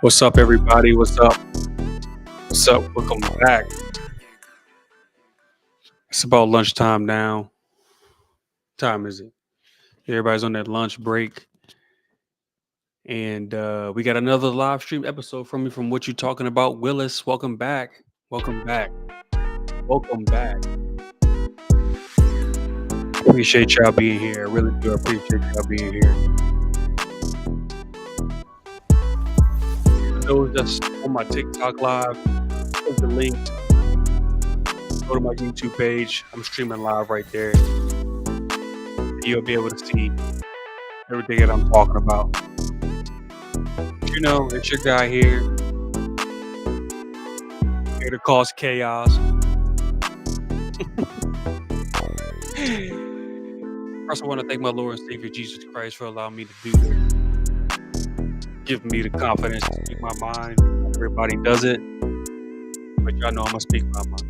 What's up, everybody? What's up? What's up? Welcome back. It's about lunchtime now. Time is it? Everybody's on that lunch break, and we got another live stream episode from me from What You Talking About, Willis. Welcome back. Welcome back. Welcome back. Appreciate y'all being here. I really do appreciate y'all being here. For those that's on my TikTok live, click the link. Go to my YouTube page. I'm streaming live right there. You'll be able to see everything that I'm talking about. You know, it's your guy here to cause chaos. First, I want to thank my Lord and Savior Jesus Christ for allowing me to do this, giving me the confidence to speak my mind. Everybody does it, but y'all know I'm gonna speak my mind.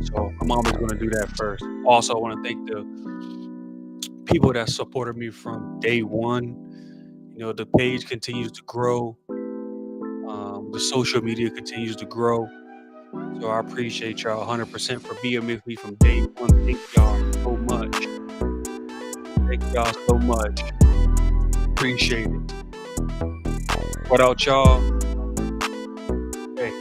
So I'm always gonna do that first. Also, I want to thank the people that supported me from day one. You know, the page continues to grow. The social media continues to grow. So I appreciate y'all 100% for being with me from day one. Thank y'all so much. Thank y'all so much. Appreciate it. Without y'all, hey,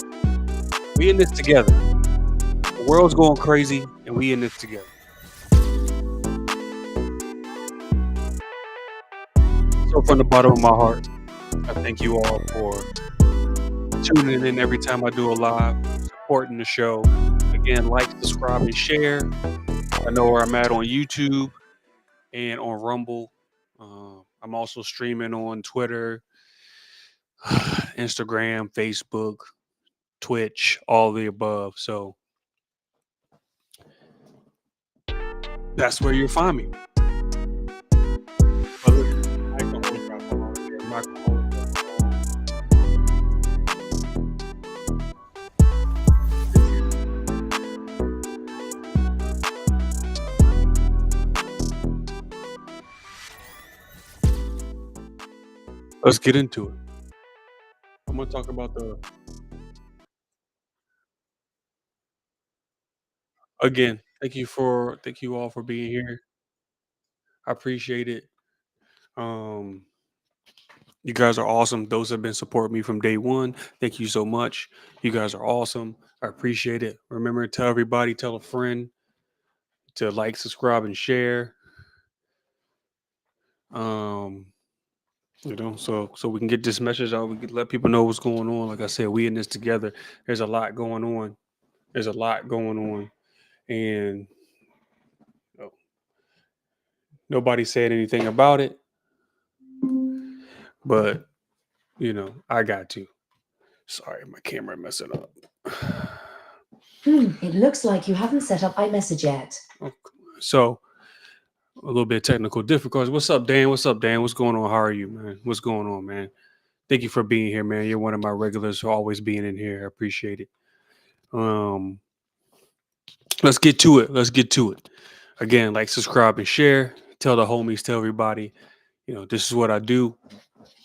we in this together. The world's going crazy, and we in this together. So from the bottom of my heart, I thank you all for tuning in every time I do a live, supporting the show. Again, like, subscribe, and share. I know where I'm at on YouTube and on Rumble. I'm also streaming on Twitter, Instagram, Facebook, Twitch, all the above. So that's where you'll find me. But look, I can hold y'all for long here. I'm not gonna hold y'all for long. Let's get into it. I'm gonna talk about again. Thank you all for being here. I appreciate it. Um, you guys are awesome. Those have been supporting me from day one. Thank you so much. You guys are awesome. I appreciate it. Remember to tell everybody, tell a friend to like, subscribe, and share. Um, so we can get this message out. We can let people know what's going on. Like I said, we in this together. There's a lot going on. There's a lot going on, and oh, nobody said anything about it. But I got to. Sorry, my camera messing up. It looks like you haven't set up iMessage yet. Okay. So a little bit of technical difficulties. What's up, Dan? What's up, Dan? What's going on? How are you, man? What's going on, man? Thank you for being here, man. You're one of my regulars for always being in here. I appreciate it. Let's get to it. Let's get to it. Again, like, subscribe, and share. Tell the homies, tell everybody. This is what I do.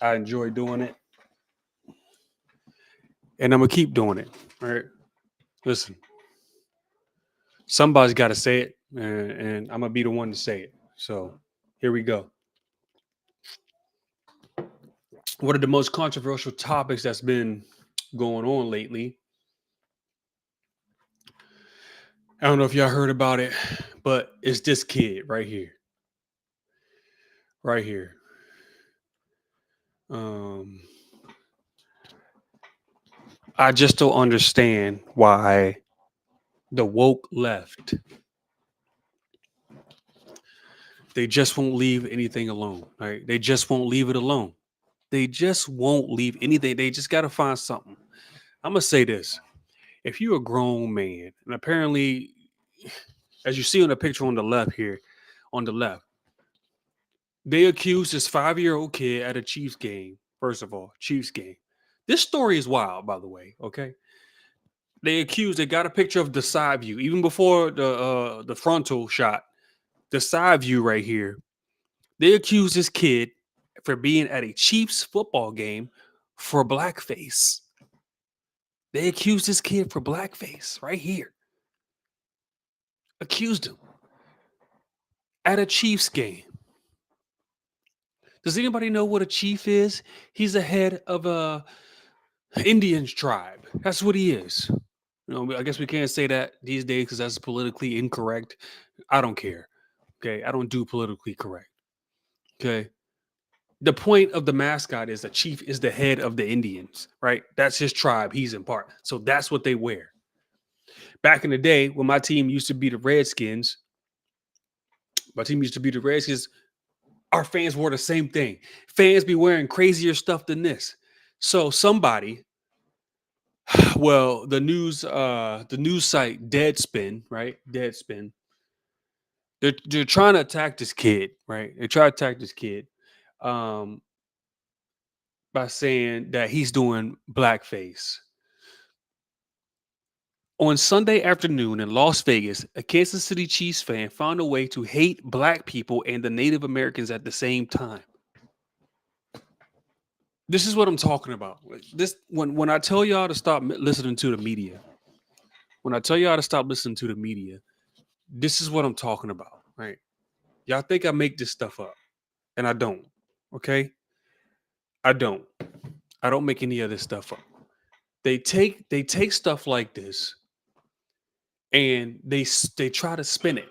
I enjoy doing it, and I'm gonna keep doing it. All right. Listen, somebody's got to say it, and I'm gonna be the one to say it. So here we go. One of the most controversial topics that's been going on lately. I don't know if y'all heard about it, but it's this kid right here. Right here. I just don't understand why the woke left. They just won't leave anything alone. Right? They just won't leave it alone. They just won't leave anything. They just got to find something. I'm going to say this. If you're a grown man, and apparently, as you see on the picture on the left here, on the left, they accused this 5-year-old kid at a Chiefs game. First of all, Chiefs game. This story is wild, by the way. Okay. They got a picture of the side view, even before the frontal shot, the side view right here. They accused this kid, for being at a Chiefs football game for blackface. They accused this kid for blackface right here. Accused him at a Chiefs game. Does anybody know what a chief is? He's the head of a Indian tribe. That's what he is. I guess we can't say that these days because that's politically incorrect. I don't care. Okay, I don't do politically correct. Okay, the point of the mascot is the chief is the head of the Indians, right? That's his tribe. He's in part. So that's what they wear. Back in the day, when my team used to be the Redskins, our fans wore the same thing. Fans be wearing crazier stuff than this. So somebody, well, the news site Deadspin, right? Deadspin. They're trying to attack this kid, right? They try to attack this kid um by saying that he's doing blackface. On Sunday afternoon in Las Vegas, a Kansas City Chiefs fan found a way to hate black people and the Native Americans at the same time. This is what I'm talking about. This when I tell y'all to stop listening to the media, when I tell y'all to stop listening to the media, this is what I'm talking about, right? Y'all think I make this stuff up, and I don't. Okay, I don't. I don't make any of this stuff up. They take stuff like this and they try to spin it.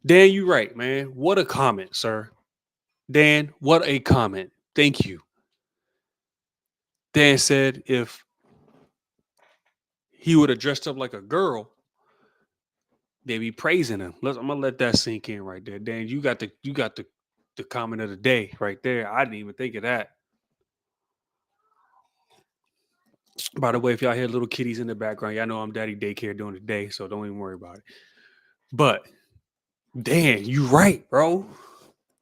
Dan, you right, man. What a comment, sir. Dan, what a comment. Thank you. Dan said if he would have dressed up like a girl, they be praising him. I'm gonna let that sink in right there. Dan, you got the comment of the day right there. I didn't even think of that. By the way, if y'all hear little kitties in the background, y'all know I'm daddy daycare during the day, so don't even worry about it. But Dan, you right, bro.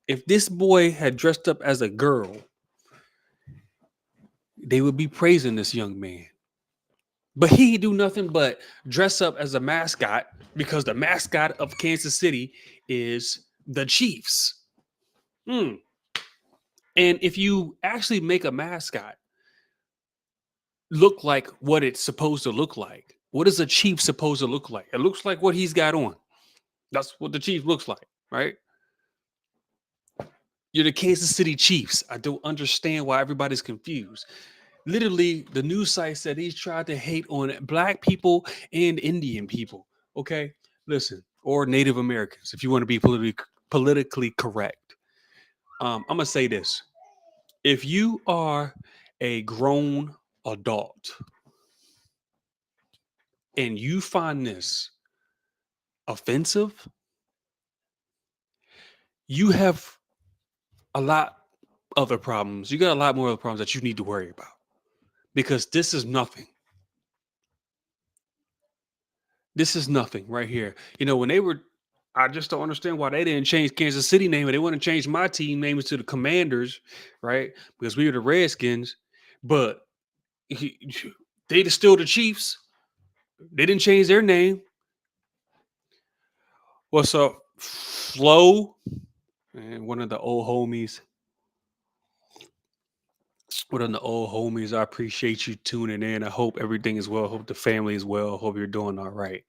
If this boy had dressed up as a girl, they would be praising this young man. But he do nothing but dress up as a mascot because the mascot of Kansas City is the Chiefs. Mm. And if you actually make a mascot look like what it's supposed to look like, what is a Chief supposed to look like? It looks like what he's got on. That's what the Chief looks like, right? You're the Kansas City Chiefs. I don't understand why everybody's confused. Literally, the news site said he's tried to hate on black people and Indian people. Okay, listen, or Native Americans, if you want to be politically correct. I'm gonna say this: if you are a grown adult and you find this offensive, you have a lot other problems. You got a lot more other problems that you need to worry about because this is nothing. This is nothing right here. When they were, I just don't understand why they didn't change Kansas City name. They want to change my team names to the Commanders, right? Because we were the Redskins, but he, they still the Chiefs. They didn't change their name. What's up, Flo? And one of the old homies. One of the old homies. I appreciate you tuning in. I hope everything is well. Hope the family is well. Hope you're doing all right.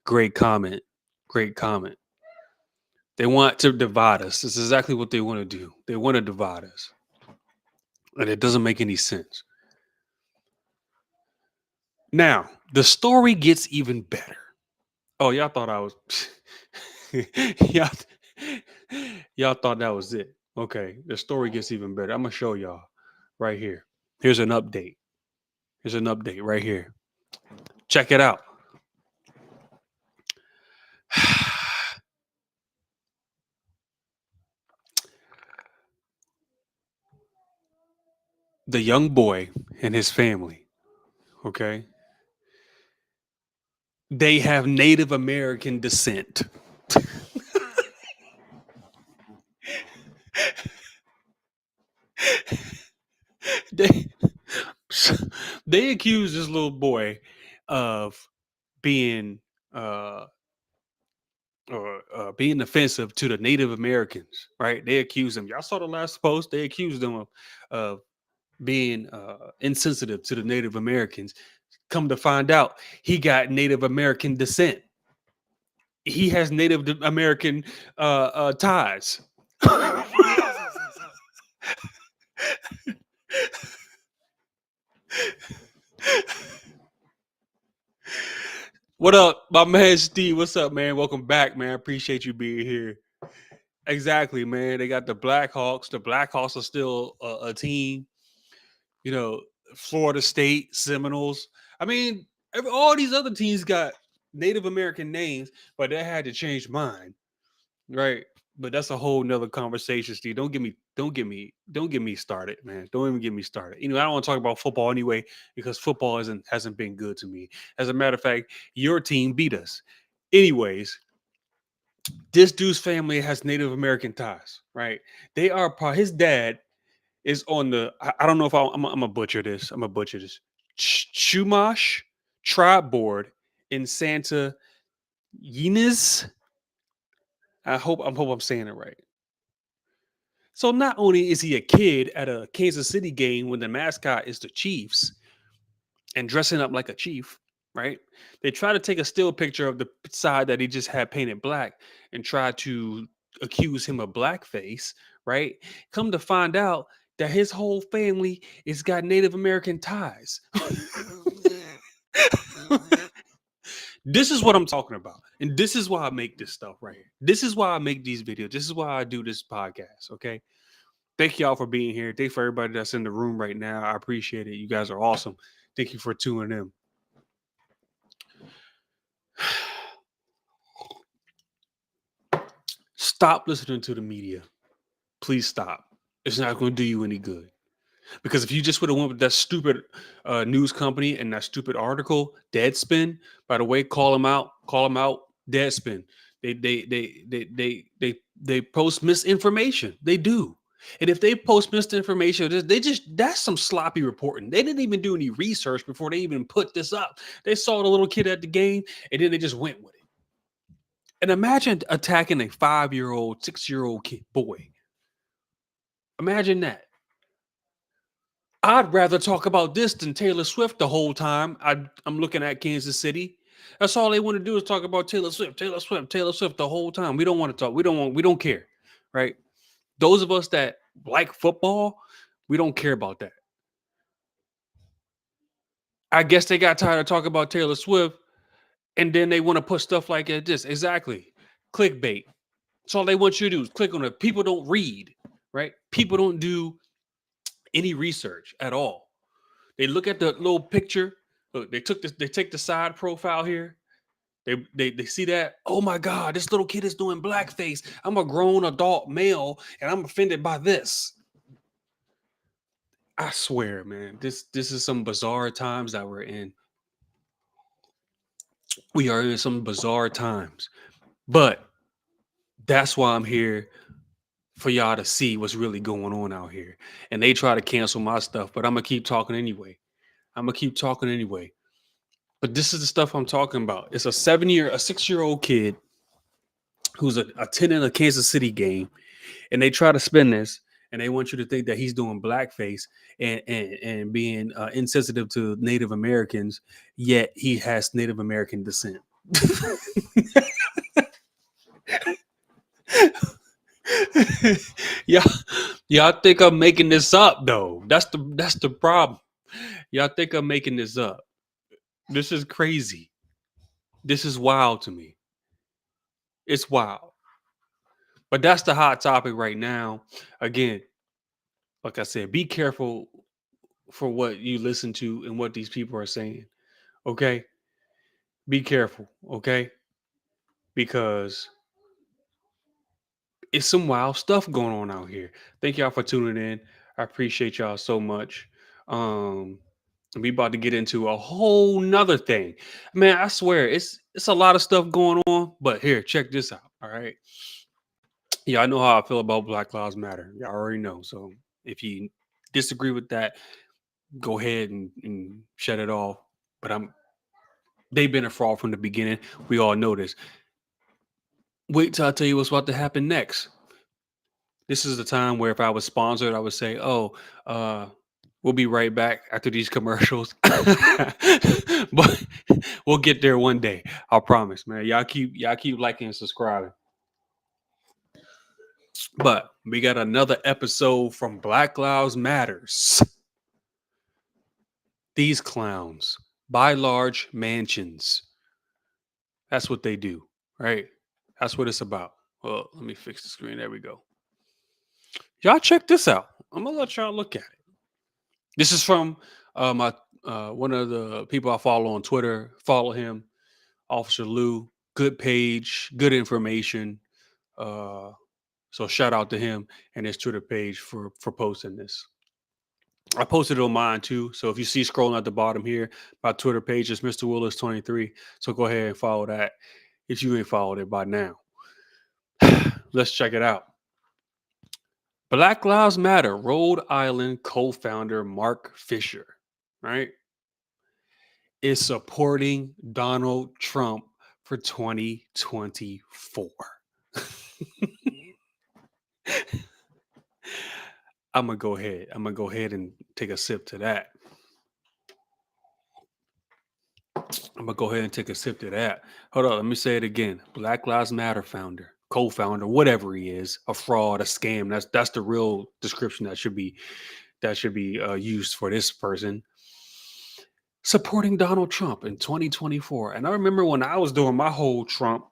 Great comment. Great comment. They want to divide us. This is exactly what they want to do. They want to divide us. And it doesn't make any sense. Now, the story gets even better. Oh, y'all thought I was y'all, y'all thought that was it. Okay, the story gets even better. I'm gonna show y'all right here. Here's an update. Here's an update right here. Check it out. The young boy and his family, okay? They have Native American descent. they they accuse this little boy of being or being offensive to the Native Americans, right? They accuse them. Y'all saw the last post. They accused them of being insensitive to the Native Americans. Come to find out, he got Native American descent. He has Native American ties. What up, my man Steve? What's up, man? Welcome back, man. Appreciate you being here. Exactly, man. They got the Blackhawks. The Blackhawks are still a team. You know, Florida State, Seminoles. I mean, all these other teams got Native American names, but they had to change mine, right? But that's a whole nother conversation, Steve. Don't get me started, man. Don't even get me started. I don't want to talk about football anyway because football hasn't been good to me. As a matter of fact, your team beat us. Anyways, this dude's family has Native American ties, right? They are part. His dad is on the. I don't know if I'm a butcher this. I'm a butcher this. Chumash tribe board in Santa Ynez. I hope I'm saying it right. So not only is he a kid at a Kansas City game when the mascot is the Chiefs and dressing up like a chief, right? They try to take a still picture of the side that he just had painted black and try to accuse him of blackface, right? Come to find out that his whole family is got Native American ties. This is what I'm talking about. And this is why I make this stuff right here. This is why I make these videos. This is why I do this podcast. Okay. Thank y'all for being here. Thank you for everybody that's in the room right now. I appreciate it. You guys are awesome. Thank you for tuning in. Stop listening to the media. Please stop. It's not going to do you any good. Because if you just would have went with that stupid news company and that stupid article, Deadspin, by the way, call them out, Deadspin. They post misinformation. They do. And if they post misinformation, that's some sloppy reporting. They didn't even do any research before they even put this up. They saw the little kid at the game and then they just went with it. And imagine attacking a 5-year-old, 6-year-old kid boy. Imagine that. I'd rather talk about this than Taylor Swift the whole time. I'm looking at Kansas City. That's all they want to do is talk about Taylor Swift, Taylor Swift, Taylor Swift the whole time. We don't want to talk. We don't care. Right? Those of us that like football, we don't care about that. I guess they got tired of talking about Taylor Swift and then they want to put stuff like this. Exactly. Clickbait. That's all they want you to do is click on it. People don't read, right? People don't do any research at all. They look at the little picture. Look, they take the side profile here. They see that. Oh my God, this little kid is doing blackface. I'm a grown adult male and I'm offended by this. I swear, man, this is some bizarre times that we're in. We are in some bizarre times. But that's why I'm here for y'all to see what's really going on out here. And they try to cancel my stuff, but I'm gonna keep talking anyway. I'm gonna keep talking anyway. But this is the stuff I'm talking about. It's a 6-year-old kid who's attending a Kansas City game, and they try to spin this, and they want you to think that he's doing blackface and being insensitive to Native Americans, yet he has Native American descent. y'all, y'all think I'm making this up though? That's the problem. Y'all think I'm making this up? This is crazy. This is wild to me. It's wild. But that's the hot topic right now. Again, like I said, be careful for what you listen to and what these people are saying. Okay? Be careful, okay? Because it's some wild stuff going on out here. Thank y'all for tuning in. I appreciate y'all so much. Um we about to get into a whole nother thing. Man, I swear it's a lot of stuff going on, but here, check this out. All right. Yeah, I know how I feel about Black Lives Matter. Y'all already know. So if you disagree with that, go ahead and shut it off. But they've been a fraud from the beginning. We all know this. Wait till I tell you what's about to happen next. This is the time where if I was sponsored, I would say, "Oh, uh, we'll be right back after these commercials." But we'll get there one day. I promise, man. Y'all keep liking and subscribing. But we got another episode from Black Lives Matters. These clowns buy large mansions. That's what they do, right? That's what it's about. Well, let me fix the screen. There we go. Y'all check this out. I'm gonna let y'all look at it. This is from my one of the people I follow on Twitter. Follow him, Officer Lou. Good page, good information. Uh, so shout out to him and his Twitter page for posting this. I posted it on mine too. So if you see scrolling at the bottom here, my Twitter page is Mr. Willis 23. So go ahead and follow that if you ain't followed it by now. Let's check it out. Black Lives Matter, Rhode Island co-founder Mark Fisher, right, is supporting Donald Trump for 2024. I'm gonna go ahead. I'm gonna go ahead and take a sip to that. I'm gonna go ahead and take a sip to that. Hold on, let me say it again. Black Lives Matter founder, co-founder, whatever he is, a fraud, a scam. That's the real description that should be used for this person. Supporting Donald Trump in 2024. And I remember when I was doing my whole Trump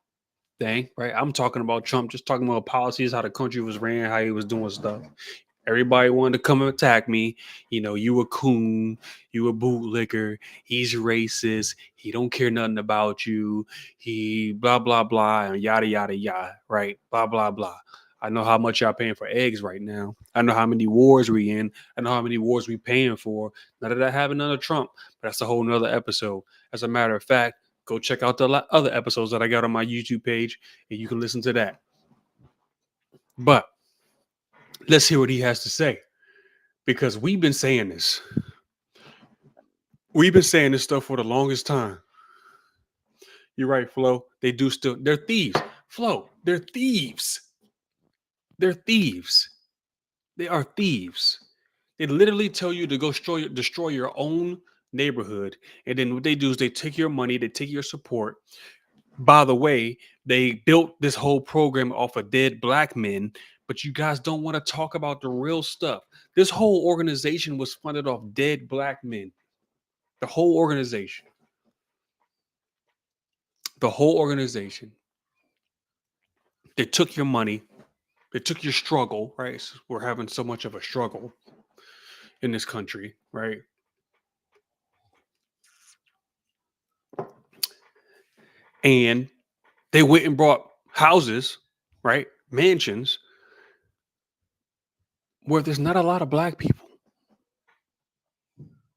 thing, right? I'm talking about Trump, just talking about policies, how the country was ran, how he was doing stuff. Everybody wanted to come and attack me. You a coon, you a bootlicker, he's racist, he don't care nothing about you, he blah blah blah and yada yada yada, right? Blah blah blah. I know how much y'all paying for eggs right now. I know how many wars we in. I know how many wars we paying for. None of that happened under Trump, but that's a whole nother episode. As a matter of fact, go check out the other episodes that I got on my YouTube page, and you can listen to that. But let's hear what he has to say, because we've been saying this. We've been saying this stuff for the longest time. You're right, Flo. They do still. They're thieves. Flo, they're thieves. They're thieves. They are thieves. They literally tell you to go destroy your own neighborhood. And then what they do is they take your money, they take your support. By the way, they built this whole program off of dead black men, but you guys don't want to talk about the real stuff. This whole organization was funded off dead black men. The whole organization. The whole organization. They took your money. They took your struggle, right? We're having so much of a struggle in this country, right? And they went and brought houses, right? Mansions where there's not a lot of black people.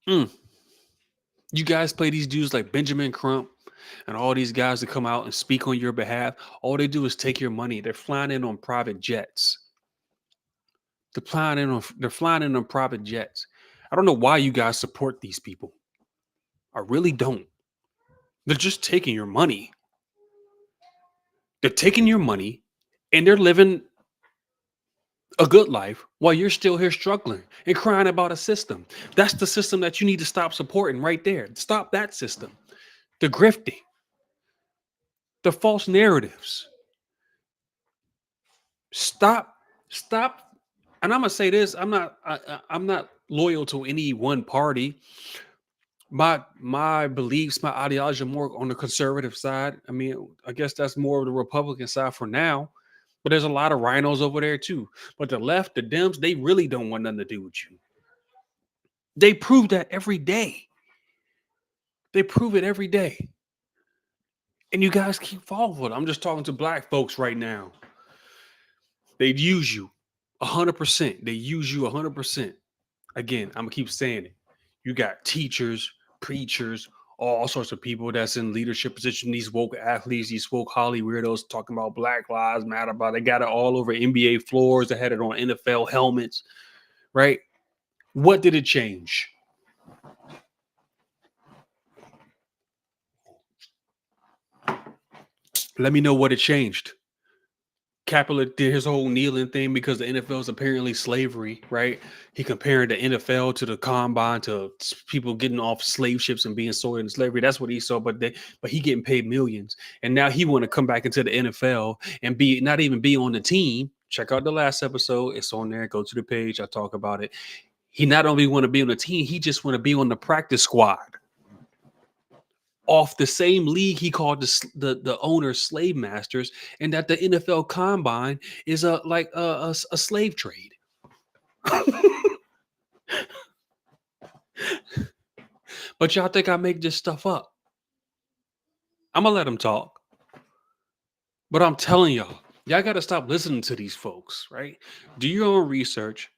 Mm. You guys play these dudes like Benjamin Crump and all these guys that come out and speak on your behalf. All they do is take your money. They're flying in on private jets. They're flying in on private jets. I don't know why you guys support these people. I really don't. They're just taking your money. They're taking your money and they're living a good life while you're still here struggling and crying about a system. That's the system that you need to stop supporting right there. Stop that system. The grifting, the false narratives. Stop, stop. And I'm gonna say this: I'm not loyal to any one party. My beliefs, my ideology are more on the conservative side. I mean, I guess that's more of the Republican side for now. But there's a lot of rhinos over there too. But the left, the Dems, they really don't want nothing to do with you. They prove that every day. They prove it every day. And you guys keep falling for it. I'm just talking to black folks right now. They use you 100%. They use you 100%. Again, I'm going to keep saying it. You got teachers, preachers, all sorts of people that's in leadership position. These woke athletes, these woke Holly weirdos talking about Black Lives Matter. About they got it all over NBA floors. They had it on NFL helmets, right? What did it change? Let me know what it changed. Kaepernick did his whole kneeling thing because the NFL is apparently slavery, right? He compared the NFL to the combine to people getting off slave ships and being sold into slavery. That's what he saw, but he getting paid millions, and now he want to come back into the NFL and be not even be on the team. Check out the last episode; it's on there. Go to the page. I talk about it. He not only want to be on the team, he just want to be on the practice squad off the same league he called the owners slave masters, and that the NFL combine is a slave trade. But y'all think I make this stuff up? I'm gonna let them talk, but I'm telling y'all got to stop listening to these folks, right? Do your own research.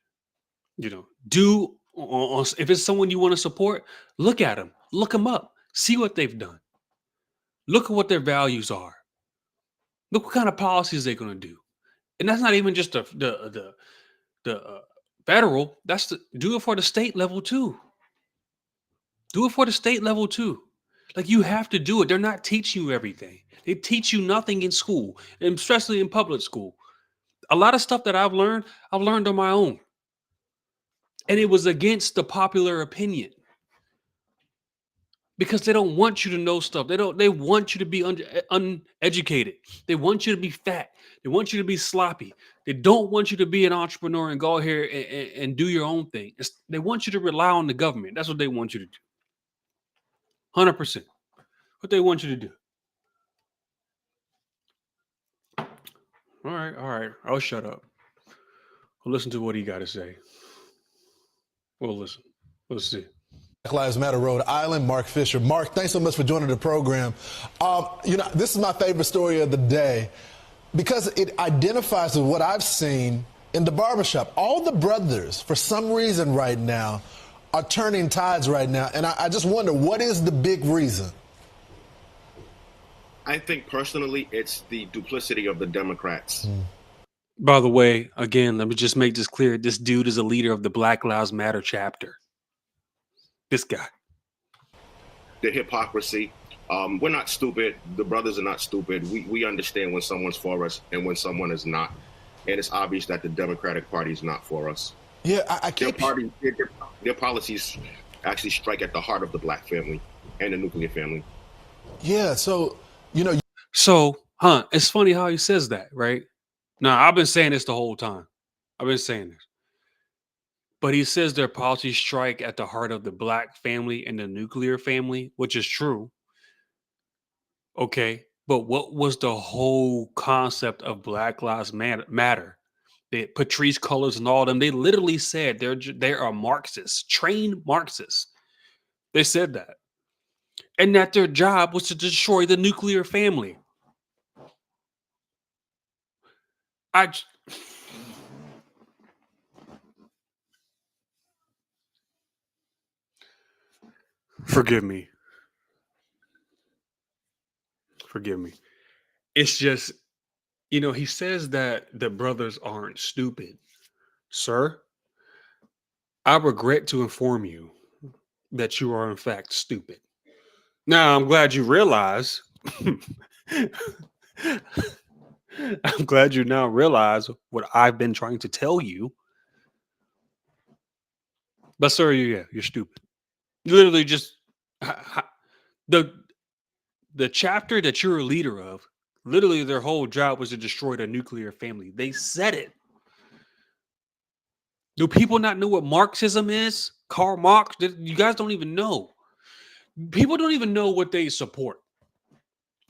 Do if it's someone you want to support, look them up, see what they've done, look at what their values are, look what kind of policies they're gonna do, and that's not even just the federal. Do it for the state level too. Do it for the state level too. Like you have to do it. They're not teaching you everything. They teach you nothing in school, and especially in public school. A lot of stuff that I've learned on my own, and it was against the popular opinion because they don't want you to know stuff. They don't. They want you to be uneducated. They want you to be fat. They want you to be sloppy. They don't want you to be an entrepreneur and go here and do your own thing. They want you to rely on the government. That's what they want you to do. 100%. What they want you to do. All right, all right. I'll shut up. We'll listen to what he got to say. We'll listen. Let's see. Black Lives Matter, Rhode Island, Mark Fisher. Mark, thanks so much for joining the program. This is my favorite story of the day because it identifies with what I've seen in the barbershop. All the brothers, for some reason right now, are turning tides right now. And I just wonder, what is the big reason? I think personally, it's the duplicity of the Democrats. By the way, again, let me just make this clear. This dude is a leader of the Black Lives Matter chapter. This guy. The hypocrisy. We're not stupid. The brothers are not stupid. We understand when someone's for us and when someone is not. And it's obvious that the Democratic Party is not for us. Yeah, I can't. Their policies actually strike at the heart of the black family and the nuclear family. Yeah, so, it's funny how he says that, right? Now, I've been saying this the whole time. I've been saying this. But he says their policies strike at the heart of the black family and the nuclear family, which is true. Okay. But what was the whole concept of Black Lives Matter? Patrice Cullors and all of them, they literally said they are Marxists, trained Marxists. They said that. And that their job was to destroy the nuclear family. Forgive me. It's just, he says that the brothers aren't stupid. Sir, I regret to inform you that you are in fact stupid. Now, I'm glad you realize. I'm glad you now realize what I've been trying to tell you. But sir, you're stupid. Literally just the chapter that you're a leader of, literally their whole job was to destroy the nuclear family. They said it. Do people not know what Marxism is? Karl Marx? You guys don't even know. People don't even know what they support.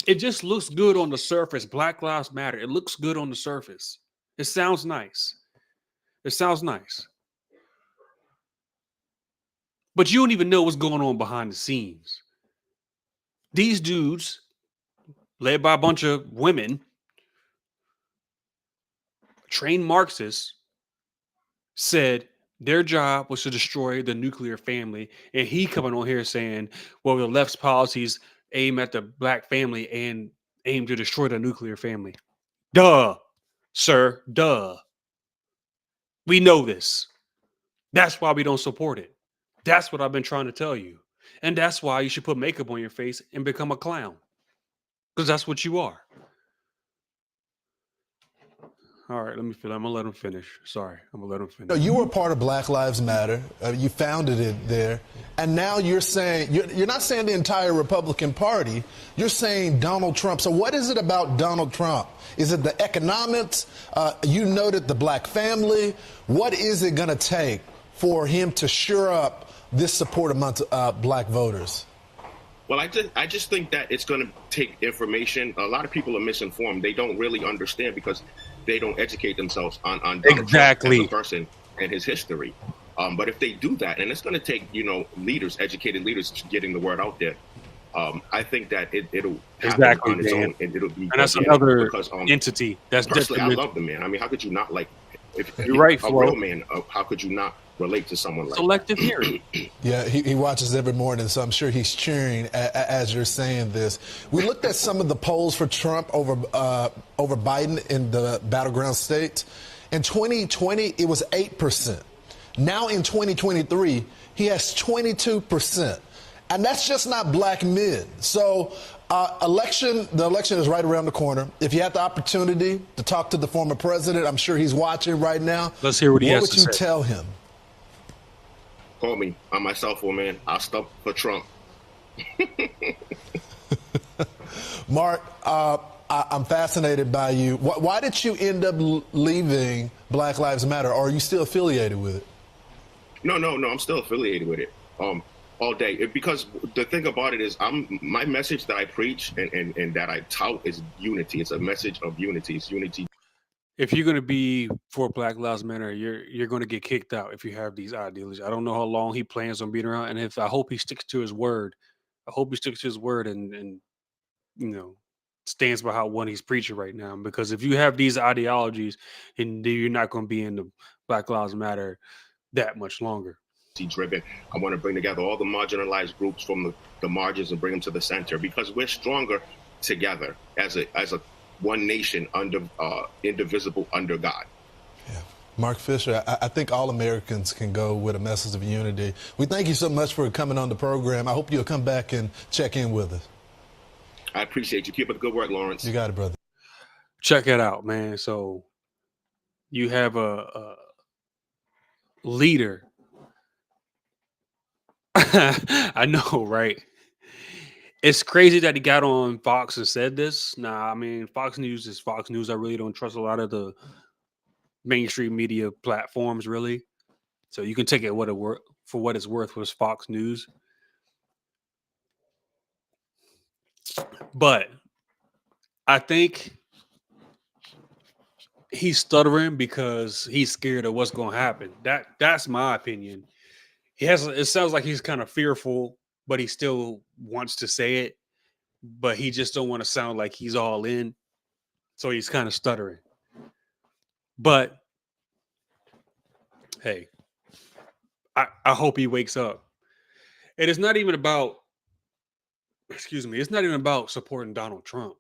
It just looks good on the surface. Black Lives Matter. It looks good on the surface. It sounds nice. But you don't even know what's going on behind the scenes. These dudes, led by a bunch of women, trained Marxists, said their job was to destroy the nuclear family. And he coming on here saying, well, the left's policies aim at the black family and aim to destroy the nuclear family. Duh, sir, duh. We know this. That's why we don't support it. That's what I've been trying to tell you. And that's why you should put makeup on your face and become a clown. Because that's what you are. All right, let me feel. I'm gonna let him finish. Sorry, I'm gonna let him No, finish. you were part of Black Lives Matter. You founded it there. And now you're saying, you're not saying the entire Republican Party. You're saying Donald Trump. So what is it about Donald Trump? Is it the economics? You noted the black family. What is it going to take for him to shore up this support amongst black voters? Well, I just think that it's going to take information. A lot of people are misinformed. They don't really understand because they don't educate themselves on Donald Exactly. Trump as a person and his history. But if they do that, and it's going to take, leaders, educated leaders, getting the word out there, I think that it'll happen on its own, and it'll be. And that's another because, entity. That's personally, I detrimental. love the man. I mean, how could you not like? If You're right, a Flo. real man, how could you not relate to someone like Selective hearing. Yeah, he watches every morning, so I'm sure he's cheering as you're saying this. We looked at some of the polls for Trump over Biden in the battleground states. In 2020, it was 8%. Now in 2023, he has 22%. And that's just not black men. So the election is right around the corner. If you had the opportunity to talk to the former president, I'm sure he's watching right now. Let's hear what he has to say. What would you tell him? Call me on my cell phone, man. I'll stop for Trump. Mark, I'm fascinated by you. Why did you end up leaving Black Lives Matter? Or are you still affiliated with it? No. I'm still affiliated with it. All day. Because the thing about it is, my message that I preach and that I tout is unity. It's a message of unity. It's unity. If you're going to be for Black Lives Matter, you're going to get kicked out if you have these ideologies. I don't know how long he plans on being around, and I hope he sticks to his word. I hope he sticks to his word and stands by how one he's preaching right now. Because if you have these ideologies, and you're not going to be in the Black Lives Matter that much longer. Driven. I want to bring together all the marginalized groups from the margins and bring them to the center, because we're stronger together as a one nation under indivisible under God. Yeah. Mark Fisher, I think all Americans can go with a message of unity. We thank you so much for coming on the program. I hope you'll come back and check in with us. I appreciate you. Keep up the good work, Lawrence. You got it, brother. Check it out, man. So you have a leader. I know, right? It's crazy that he got on Fox and said this. Nah, I mean, Fox News is Fox News. I really don't trust a lot of the mainstream media platforms, really. So you can take it for what it's worth with Fox News. But I think he's stuttering because he's scared of what's going to happen. That's my opinion. It sounds like he's kind of fearful, but he still wants to say it, but he just don't want to sound like he's all in. So he's kind of stuttering. But hey, I hope he wakes up. And it's not even about, it's not even about supporting Donald Trump.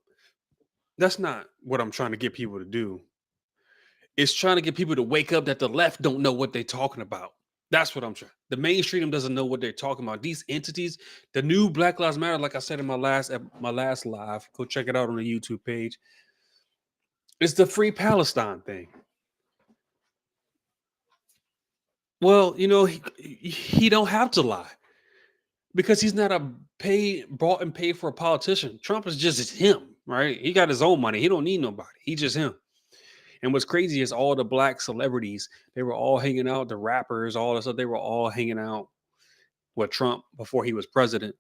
That's not what I'm trying to get people to do. It's trying to get people to wake up that the left don't know what they're talking about. That's what I'm trying. The mainstream doesn't know what they're talking about. These entities, the new Black Lives Matter, like I said in my last live, go check it out on the YouTube page. It's the Free Palestine thing. Well, he don't have to lie because he's not bought and paid for a politician. Trump is just him, right? He got his own money. He don't need nobody. He just him. And what's crazy is all the black celebrities, they were all hanging out, the rappers, all this stuff, they were all hanging out with Trump before he was president.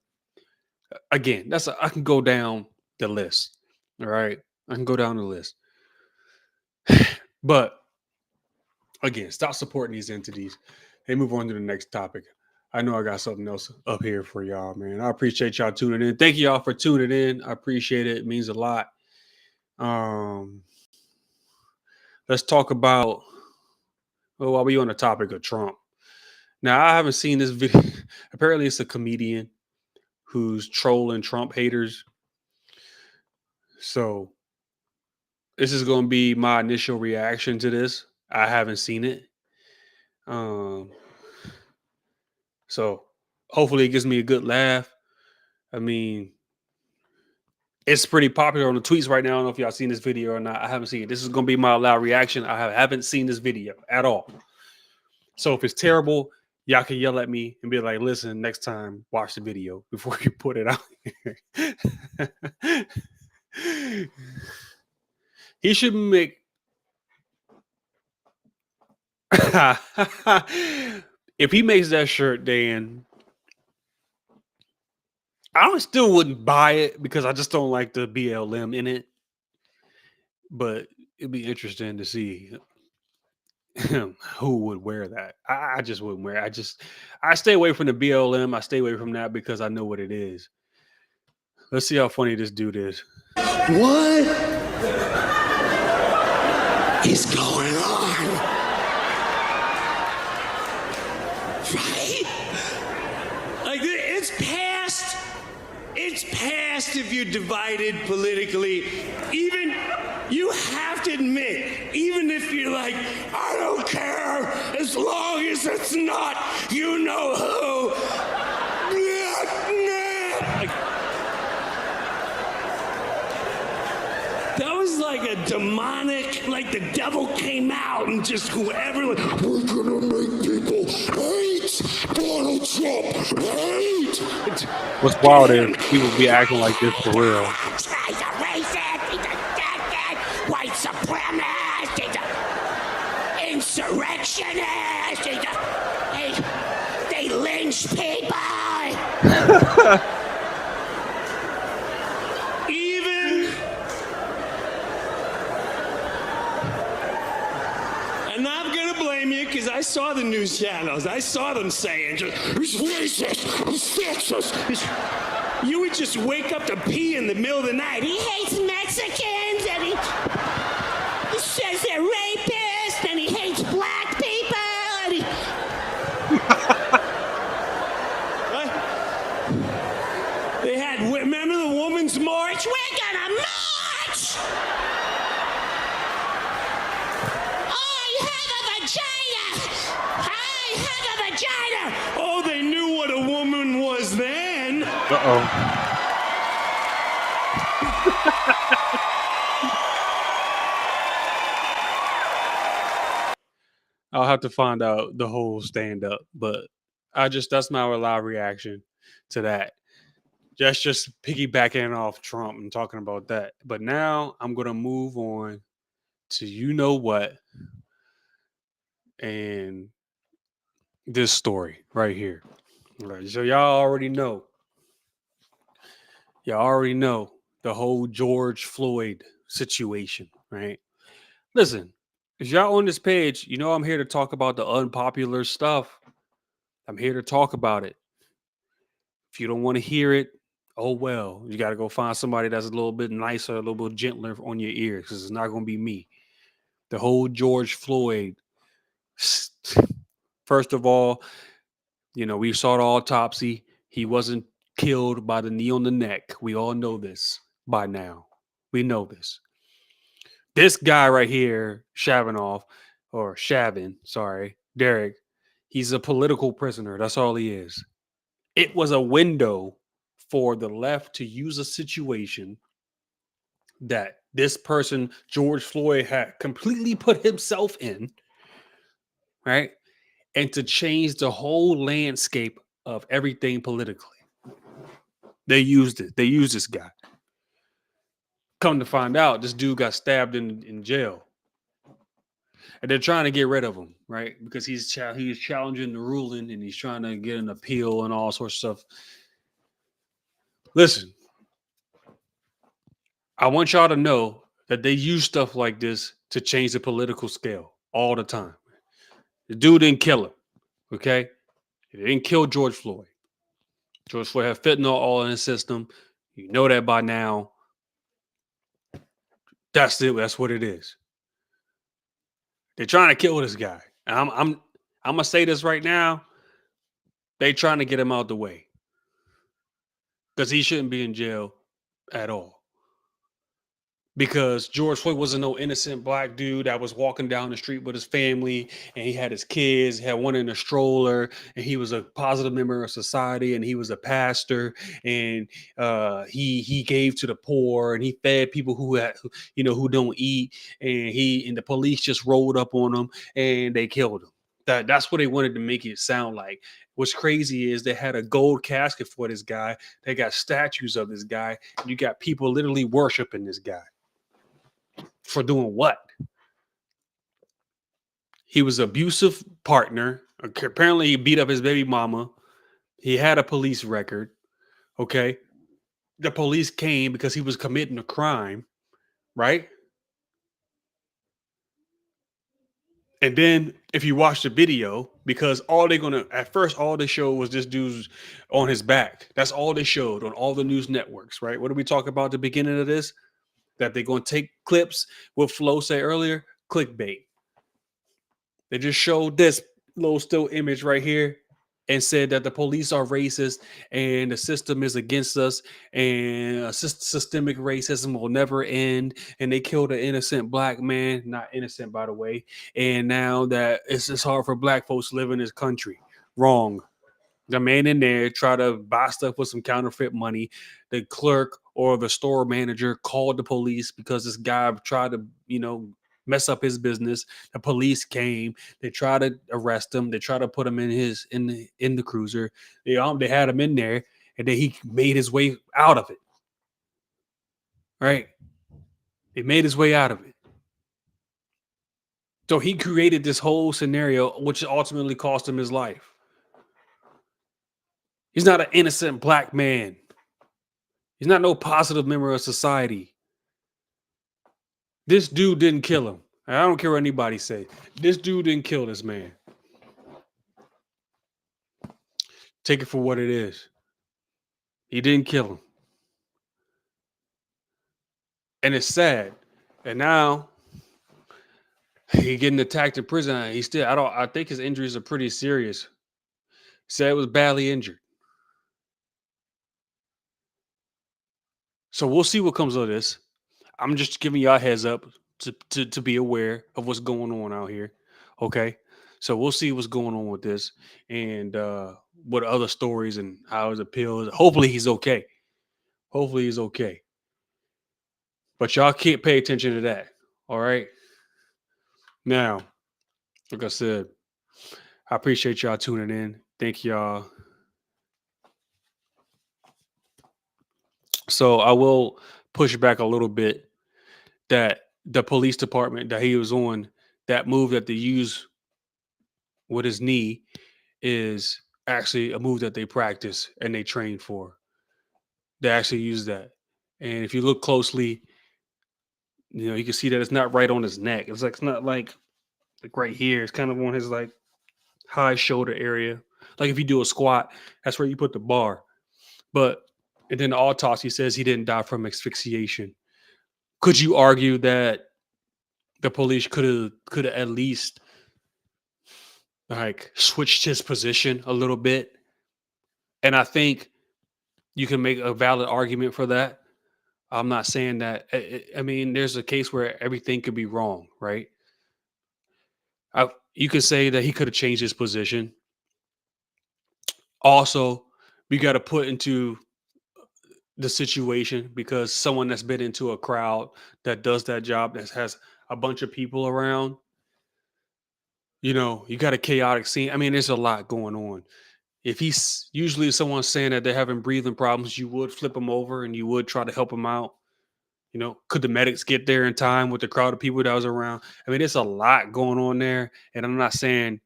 Again, I can go down the list. All right. I can go down the list. But again, stop supporting these entities. Hey, move on to the next topic. I know I got something else up here for y'all, man. I appreciate y'all tuning in. Thank y'all for tuning in. I appreciate it. It means a lot. Let's talk about, while we on the topic of Trump. Now, I haven't seen this video. Apparently, it's a comedian who's trolling Trump haters. So, this is going to be my initial reaction to this. I haven't seen it. So, hopefully, it gives me a good laugh. I mean, It's pretty popular on the tweets right now. I don't know if y'all seen this video or not. I haven't seen it. This is going to be my loud reaction. Haven't seen this video at all. So if it's terrible, y'all can yell at me and be like, listen, next time, watch the video before you put it out here. He should make... If he makes that shirt, Dan, still wouldn't buy it because I just don't like the BLM in it. But it'd be interesting to see who would wear that. I just wouldn't wear it. I stay away from the BLM. I stay away from that because I know what it is. Let's see how funny this dude is. What is going on? Right? Like, it's past. It's past if you're divided politically. Even, you have to admit, even if you're like, I don't care as long as it's not you know who. Like, that was like a demonic, like the devil came out and just whoever, like, we're gonna make people hate Donald Trump, hate. What's wild is people be acting like this for real. He's a racist, he's a dead, white supremacist, he's an insurrectionist, they lynch people. And I'm gonna blame you because I saw the news channels. I saw them saying, he's racist, he's sexist. You would just wake up to pee in the middle of the night. He hates Mexicans and he says they're rapists and he hates black people and he... They had, remember the Women's March? We're gonna march! Oh, they knew what a woman was then. Uh-oh. I'll have to find out the whole stand-up, but that's my live reaction to that. Just piggybacking off Trump and talking about that. But now I'm going to move on to you know what, and this story right here. All right, so y'all already know the whole George Floyd situation, right? Listen, if y'all on this page, you know I'm here to talk about the unpopular stuff. I'm here to talk about it. If you don't want to hear it, oh well. You got to go find somebody that's a little bit nicer, a little bit gentler on your ears, because it's not going to be me. The whole George Floyd. First of all, you know, we saw the autopsy. He wasn't killed by the knee on the neck. We all know this by now. We know this. This guy right here, Shavin, sorry, Derek, he's a political prisoner. That's all he is. It was a window for the left to use a situation that this person, George Floyd, had completely put himself in, right? And to change the whole landscape of everything politically. They used it. They used this guy. Come to find out, this dude got stabbed in jail. And they're trying to get rid of him, right? Because he's challenging the ruling and he's trying to get an appeal and all sorts of stuff. Listen, I want y'all to know that they use stuff like this to change the political scale all the time. The dude didn't kill him, okay? He didn't kill George Floyd. George Floyd had fentanyl all in his system. You know that by now. That's it. That's what it is. They're trying to kill this guy. And I'm gonna say this right now. They trying to get him out the way because he shouldn't be in jail at all. because George Floyd wasn't no innocent black dude that was walking down the street with his family, and he had his kids, he had one in a stroller, and he was a positive member of society, and he was a pastor, and he gave to the poor, and he fed people who don't eat, and the police just rolled up on him and they killed him. That's what they wanted to make it sound like. What's crazy is they had a gold casket for this guy. They got statues of this guy. And you got people literally worshiping this guy. For doing what? He was an abusive partner. Apparently, he beat up his baby mama. He had a police record. Okay. The police came because he was committing a crime, right? And then if you watch the video, because all they're gonna at first, all they showed was this dude's on his back. That's all they showed on all the news networks, right? What did we talk about at the beginning of this? That they're gonna take clips, what Flo said earlier, clickbait. They just showed this little still image right here and said that the police are racist and the system is against us and systemic racism will never end. And they killed an innocent black man, not innocent, by the way. And now that it's hard for black folks to live in this country. Wrong. The man in there tried to buy stuff with some counterfeit money. The clerk or the store manager called the police because this guy tried to, mess up his business. The police came. They tried to arrest him. They tried to put him in the cruiser. They had him in there, and then he made his way out of it. Right? He made his way out of it. So he created this whole scenario, which ultimately cost him his life. He's not an innocent black man. He's not no positive member of society. This dude didn't kill him. I don't care what anybody say. This dude didn't kill this man. Take it for what it is. He didn't kill him. And it's sad. And now he getting attacked in prison. I think his injuries are pretty serious. Said it was badly injured. So we'll see what comes of this. I'm just giving y'all a heads up to be aware of what's going on out here. Okay. So we'll see what's going on with this and what other stories and how his appeal is. Hopefully he's okay. Hopefully he's okay. But y'all can't pay attention to that. All right. Now, like I said, I appreciate y'all tuning in. Thank y'all. So I will push back a little bit that the police department that he was on, that move that they use with his knee is actually a move that they practice and they train for. They actually use that. And if you look closely, you can see that it's not right on his neck. It's not like right here. It's kind of on his like high shoulder area. Like if you do a squat, that's where you put the bar. But and then the autopsy says he didn't die from asphyxiation. Could you argue that the police could have at least like switched his position a little bit? And I think you can make a valid argument for that. I'm not saying that. I mean, there's a case where everything could be wrong, right? You could say that he could have changed his position. Also, we got to put into the situation because someone that's been into a crowd that does that job that has a bunch of people around, you got a chaotic scene. I mean, there's a lot going on. If he's usually someone saying that they're having breathing problems, you would flip them over and you would try to help them out. Could the medics get there in time with the crowd of people that was around? I mean, there's a lot going on there. And I'm not saying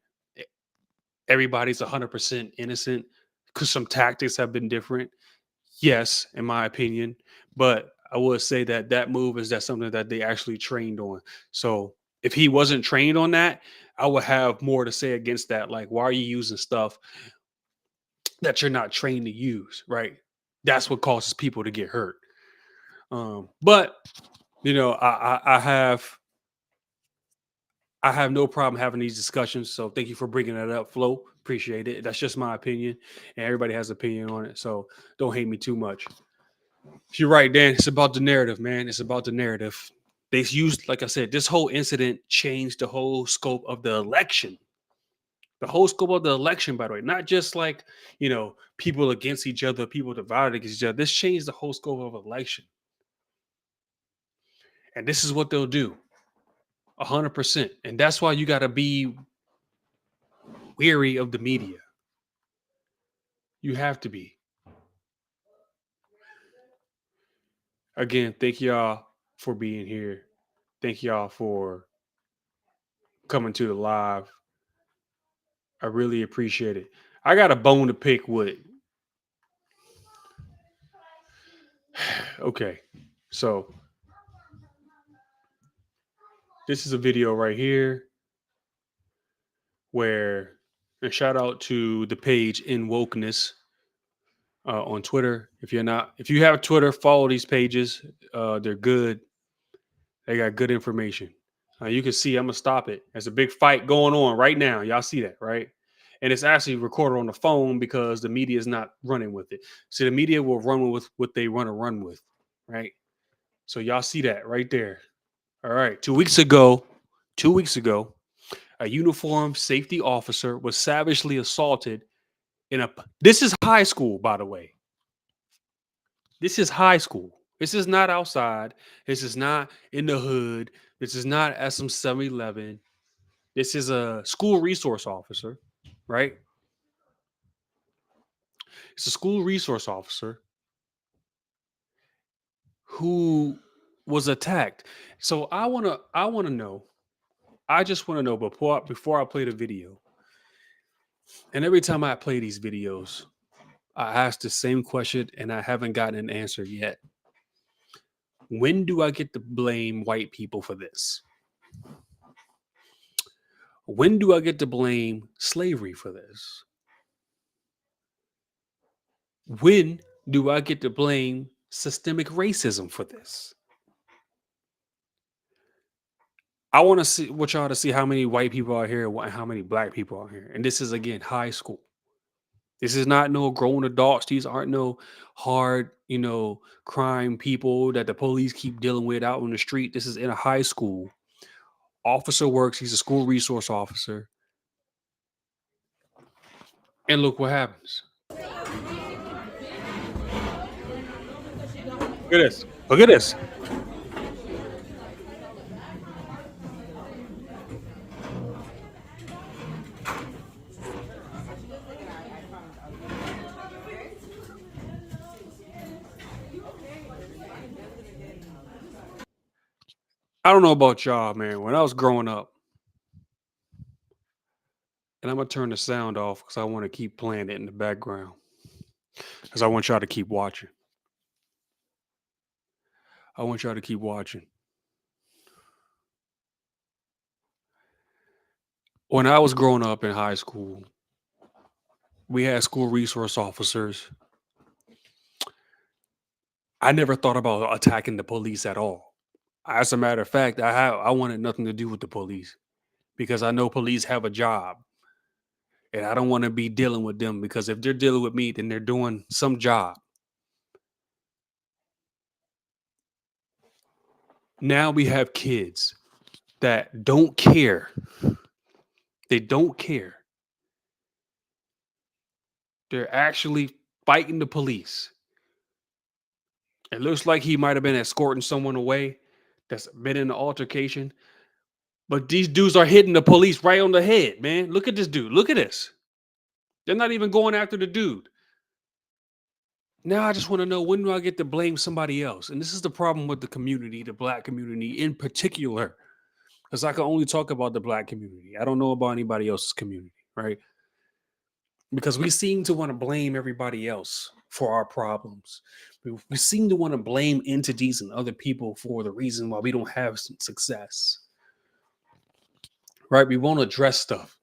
everybody's 100% innocent because some tactics have been different. Yes, in my opinion. But I would say that move is that something that they actually trained on. So if he wasn't trained on that, I would have more to say against that. Like, why are you using stuff that you're not trained to use? Right. That's what causes people to get hurt. But I have no problem having these discussions. So thank you for bringing that up, Flo. Appreciate it. That's just my opinion, and everybody has opinion on it. So don't hate me too much. You're right, Dan. It's about the narrative, man. It's about the narrative. They used, like I said, this whole incident changed the whole scope of the election. The whole scope of the election, by the way, not just like, people against each other, people divided against each other. This changed the whole scope of election. And this is what they'll do 100%. And that's why you got to be weary of the media. You have to be. Again, thank y'all for being here. Thank y'all for coming to the live. I really appreciate it. I got a bone to pick with. Okay. So this is a video right here where, and shout out to the page In Wokeness on Twitter. If you have Twitter, follow these pages. They're good. They got good information. You can see, I'm gonna stop it. There's a big fight going on right now. Y'all see that, right? And it's actually recorded on the phone because the media is not running with it. So the media will run with what they want to run with, right? So y'all see that right there. All right. 2 weeks ago, a uniformed safety officer was savagely assaulted in a. This is high school, by the way. This is high school. This is not outside. This is not in the hood. This is not at some 7-Eleven. This is a school resource officer, right? It's a school resource officer who was attacked. So I wanna know. I just want to know before I play the video. And every time I play these videos, I ask the same question and I haven't gotten an answer yet. When do I get to blame white people for this? When do I get to blame slavery for this? When do I get to blame systemic racism for this? I want to see what y'all to see how many white people are here and how many black people are here. And this is again high school. This is not no grown adults. These aren't no hard, crime people that the police keep dealing with out on the street. This is in a high school. Officer works. He's a school resource officer. And look what happens. Look at this. Look at this. I don't know about y'all, man. When I was growing up, and I'm going to turn the sound off because I want to keep playing it in the background because I want y'all to keep watching. I want y'all to keep watching. When I was growing up in high school, we had school resource officers. I never thought about attacking the police at all. As a matter of fact, I wanted nothing to do with the police because I know police have a job. And I don't want to be dealing with them because if they're dealing with me, then they're doing some job. Now we have kids that don't care. They don't care. They're actually fighting the police. It looks like he might have been escorting someone away that's been in an altercation. But these dudes are hitting the police right on the head, man. Look at this dude. Look at this. They're not even going after the dude. Now I just want to know, when do I get to blame somebody else? And this is the problem with the community, the black community in particular. Because I can only talk about the black community. I don't know about anybody else's community, right? Because we seem to want to blame everybody else for our problems. We seem to want to blame entities and other people for the reason why we don't have some success. Right? We won't address stuff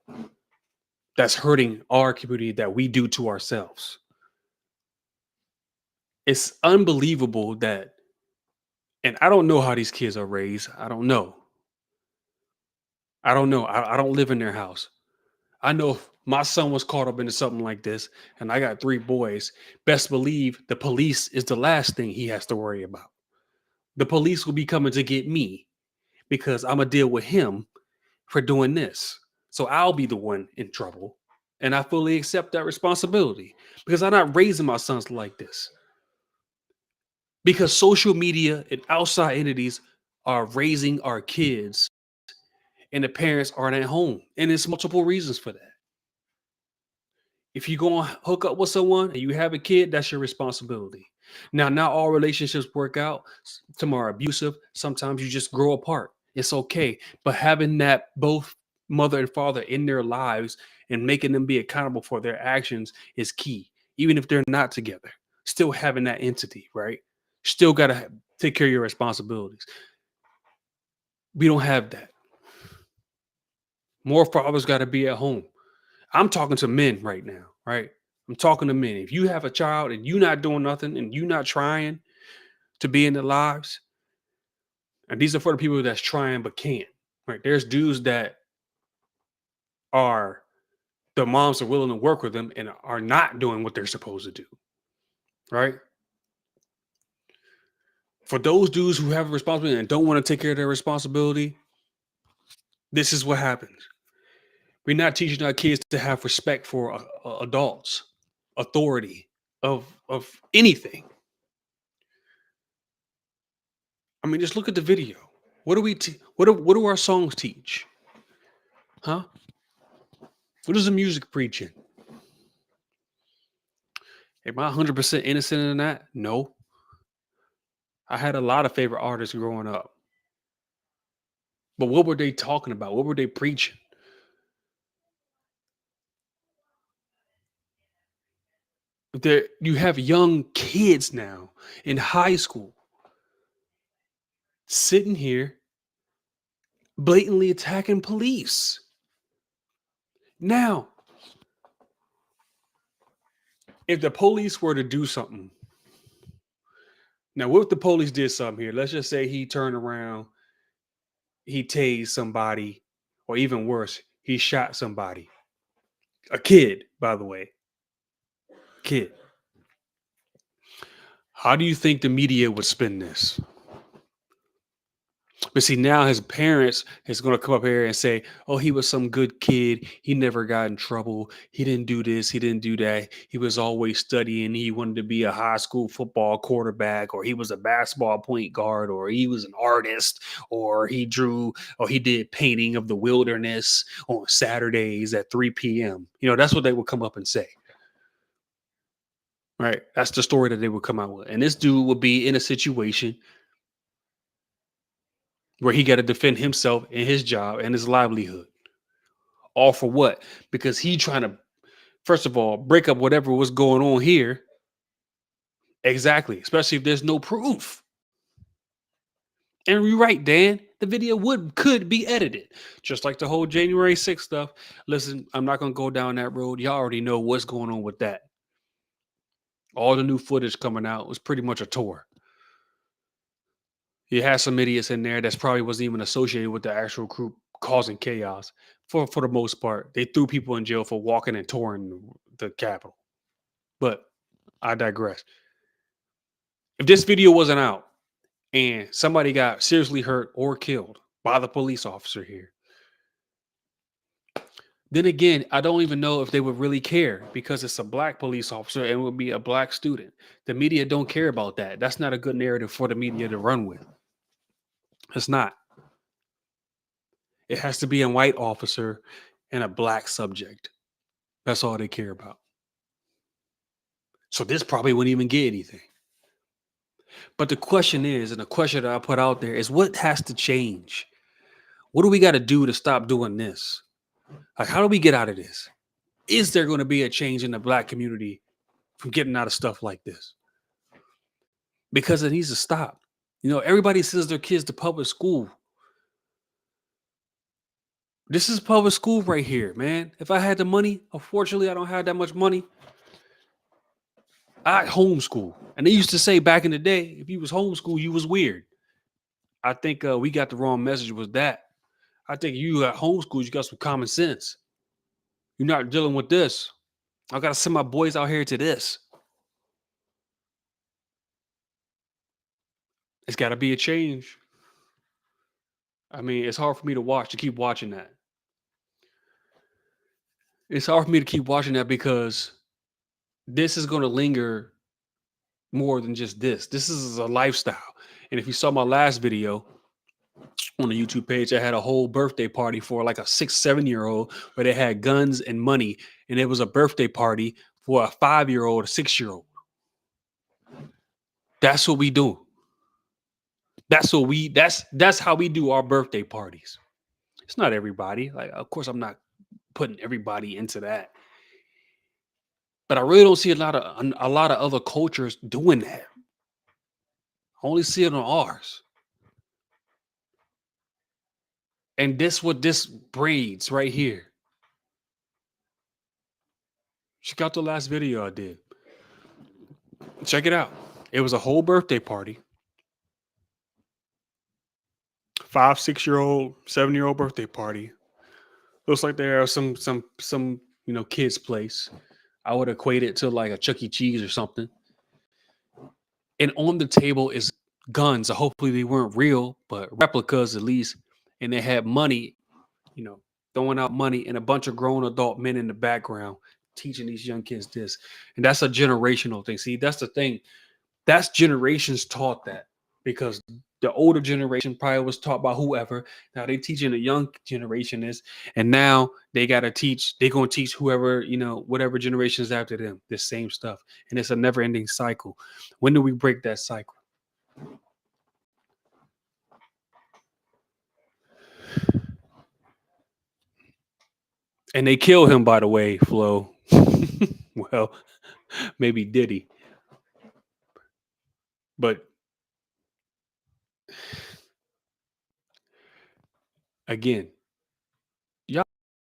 that's hurting our community that we do to ourselves. It's unbelievable that, and I don't know how these kids are raised. I don't know. I don't live in their house. I know My son was caught up into something like this, and I got 3 boys. Best believe the police is the last thing he has to worry about. The police will be coming to get me because I'm gonna deal with him for doing this. So I'll be the one in trouble. And I fully accept that responsibility because I'm not raising my sons like this. Because social media and outside entities are raising our kids and the parents aren't at home. And there's multiple reasons for that. If you go and hook up with someone and you have a kid, that's your responsibility. Now, not all relationships work out. Some are abusive. Sometimes you just grow apart. It's okay. But having that both mother and father in their lives and making them be accountable for their actions is key. Even if they're not together, still having that entity, right? Still got to take care of your responsibilities. We don't have that. More fathers got to be at home. I'm talking to men right now, right? I'm talking to men. If you have a child and you're not doing nothing and you're not trying to be in their lives, and these are for the people that's trying but can't, right? There's dudes that are the moms are willing to work with them and are not doing what they're supposed to do, right? For those dudes who have a responsibility and don't want to take care of their responsibility, this is what happens. We're not teaching our kids to have respect for adults, authority of anything. I mean, just look at the video. What do we? What do our songs teach? Huh? What is the music preaching? Am I 100% innocent in that? No. I had a lot of favorite artists growing up, but what were they talking about? What were they preaching? There, you have young kids now in high school sitting here blatantly attacking police. Now, if the police were to do something, now what if the police did something here? Let's just say he turned around, he tased somebody, or even worse, he shot somebody. A kid, by the way. Kid. How do you think the media would spin this? But see, now his parents is going to come up here and say, oh, he was some good kid. He never got in trouble. He didn't do this. He didn't do that. He was always studying. He wanted to be a high school football quarterback, or he was a basketball point guard, or he was an artist, or he drew, or he did painting of the wilderness on Saturdays at 3 p.m. You know, that's what they would come up and say. Right. That's the story that they would come out with. And this dude would be in a situation where he got to defend himself and his job and his livelihood. All for what? Because he trying to, first of all, break up whatever was going on here. Exactly. Especially if there's no proof. And you're right, Dan. The video could be edited. Just like the whole January 6th stuff. Listen, I'm not going to go down that road. Y'all already know what's going on with that. All the new footage coming out was pretty much a tour. You had some idiots in there that's probably wasn't even associated with the actual group causing chaos. For the most part, they threw people in jail for walking and touring the Capitol. But I digress. If this video wasn't out and somebody got seriously hurt or killed by the police officer here, then again, I don't even know if they would really care because it's a black police officer and it would be a black student. The media don't care about that. That's not a good narrative for the media to run with. It's not. It has to be a white officer and a black subject. That's all they care about. So this probably wouldn't even get anything. But the question is, and the question that I put out there is, what has to change? What do we got to do to stop doing this? Like, how do we get out of this? Is there going to be a change in the black community from getting out of stuff like this? Because it needs to stop. You know, everybody sends their kids to public school. This is public school right here, man. If I had the money, unfortunately, I don't have that much money. I homeschool. And they used to say back in the day, if you was homeschool, you was weird. I think we got the wrong message with that. I think you got homeschool, you got some common sense. You're not dealing with this. I gotta send my boys out here to this. It's gotta be a change. I mean, it's hard for me to keep watching that. It's hard for me to keep watching that because this is gonna linger more than just this. This is a lifestyle. And if you saw my last video on the YouTube page, I had a whole birthday party for like a 6, 7 year old where they had guns and money. And it was a birthday party for a 5 year old, a 6 year old. That's what we do. That's how we do our birthday parties. It's not everybody. Like, of course, I'm not putting everybody into that. But I really don't see a lot of other cultures doing that. I only see it on ours. And this what this breeds right here. Check out the last video I did. Check it out. It was a whole birthday party. 5, 6 year old, 7 year old birthday party. Looks like there are some kids' place. I would equate it to like a Chuck E. Cheese or something. And on the table is guns. So hopefully they weren't real, but replicas at least. And they had money, throwing out money, and a bunch of grown adult men in the background teaching these young kids this. And that's a generational thing. See, that's the thing. That's generations taught that because the older generation probably was taught by whoever. Now they teaching the young generation this, and now they got to teach. They're going to teach whoever, whatever generations after them, this same stuff. And it's a never-ending cycle. When do we break that cycle? And they kill him, by the way, Flo. Well, maybe Diddy. But again, y'all,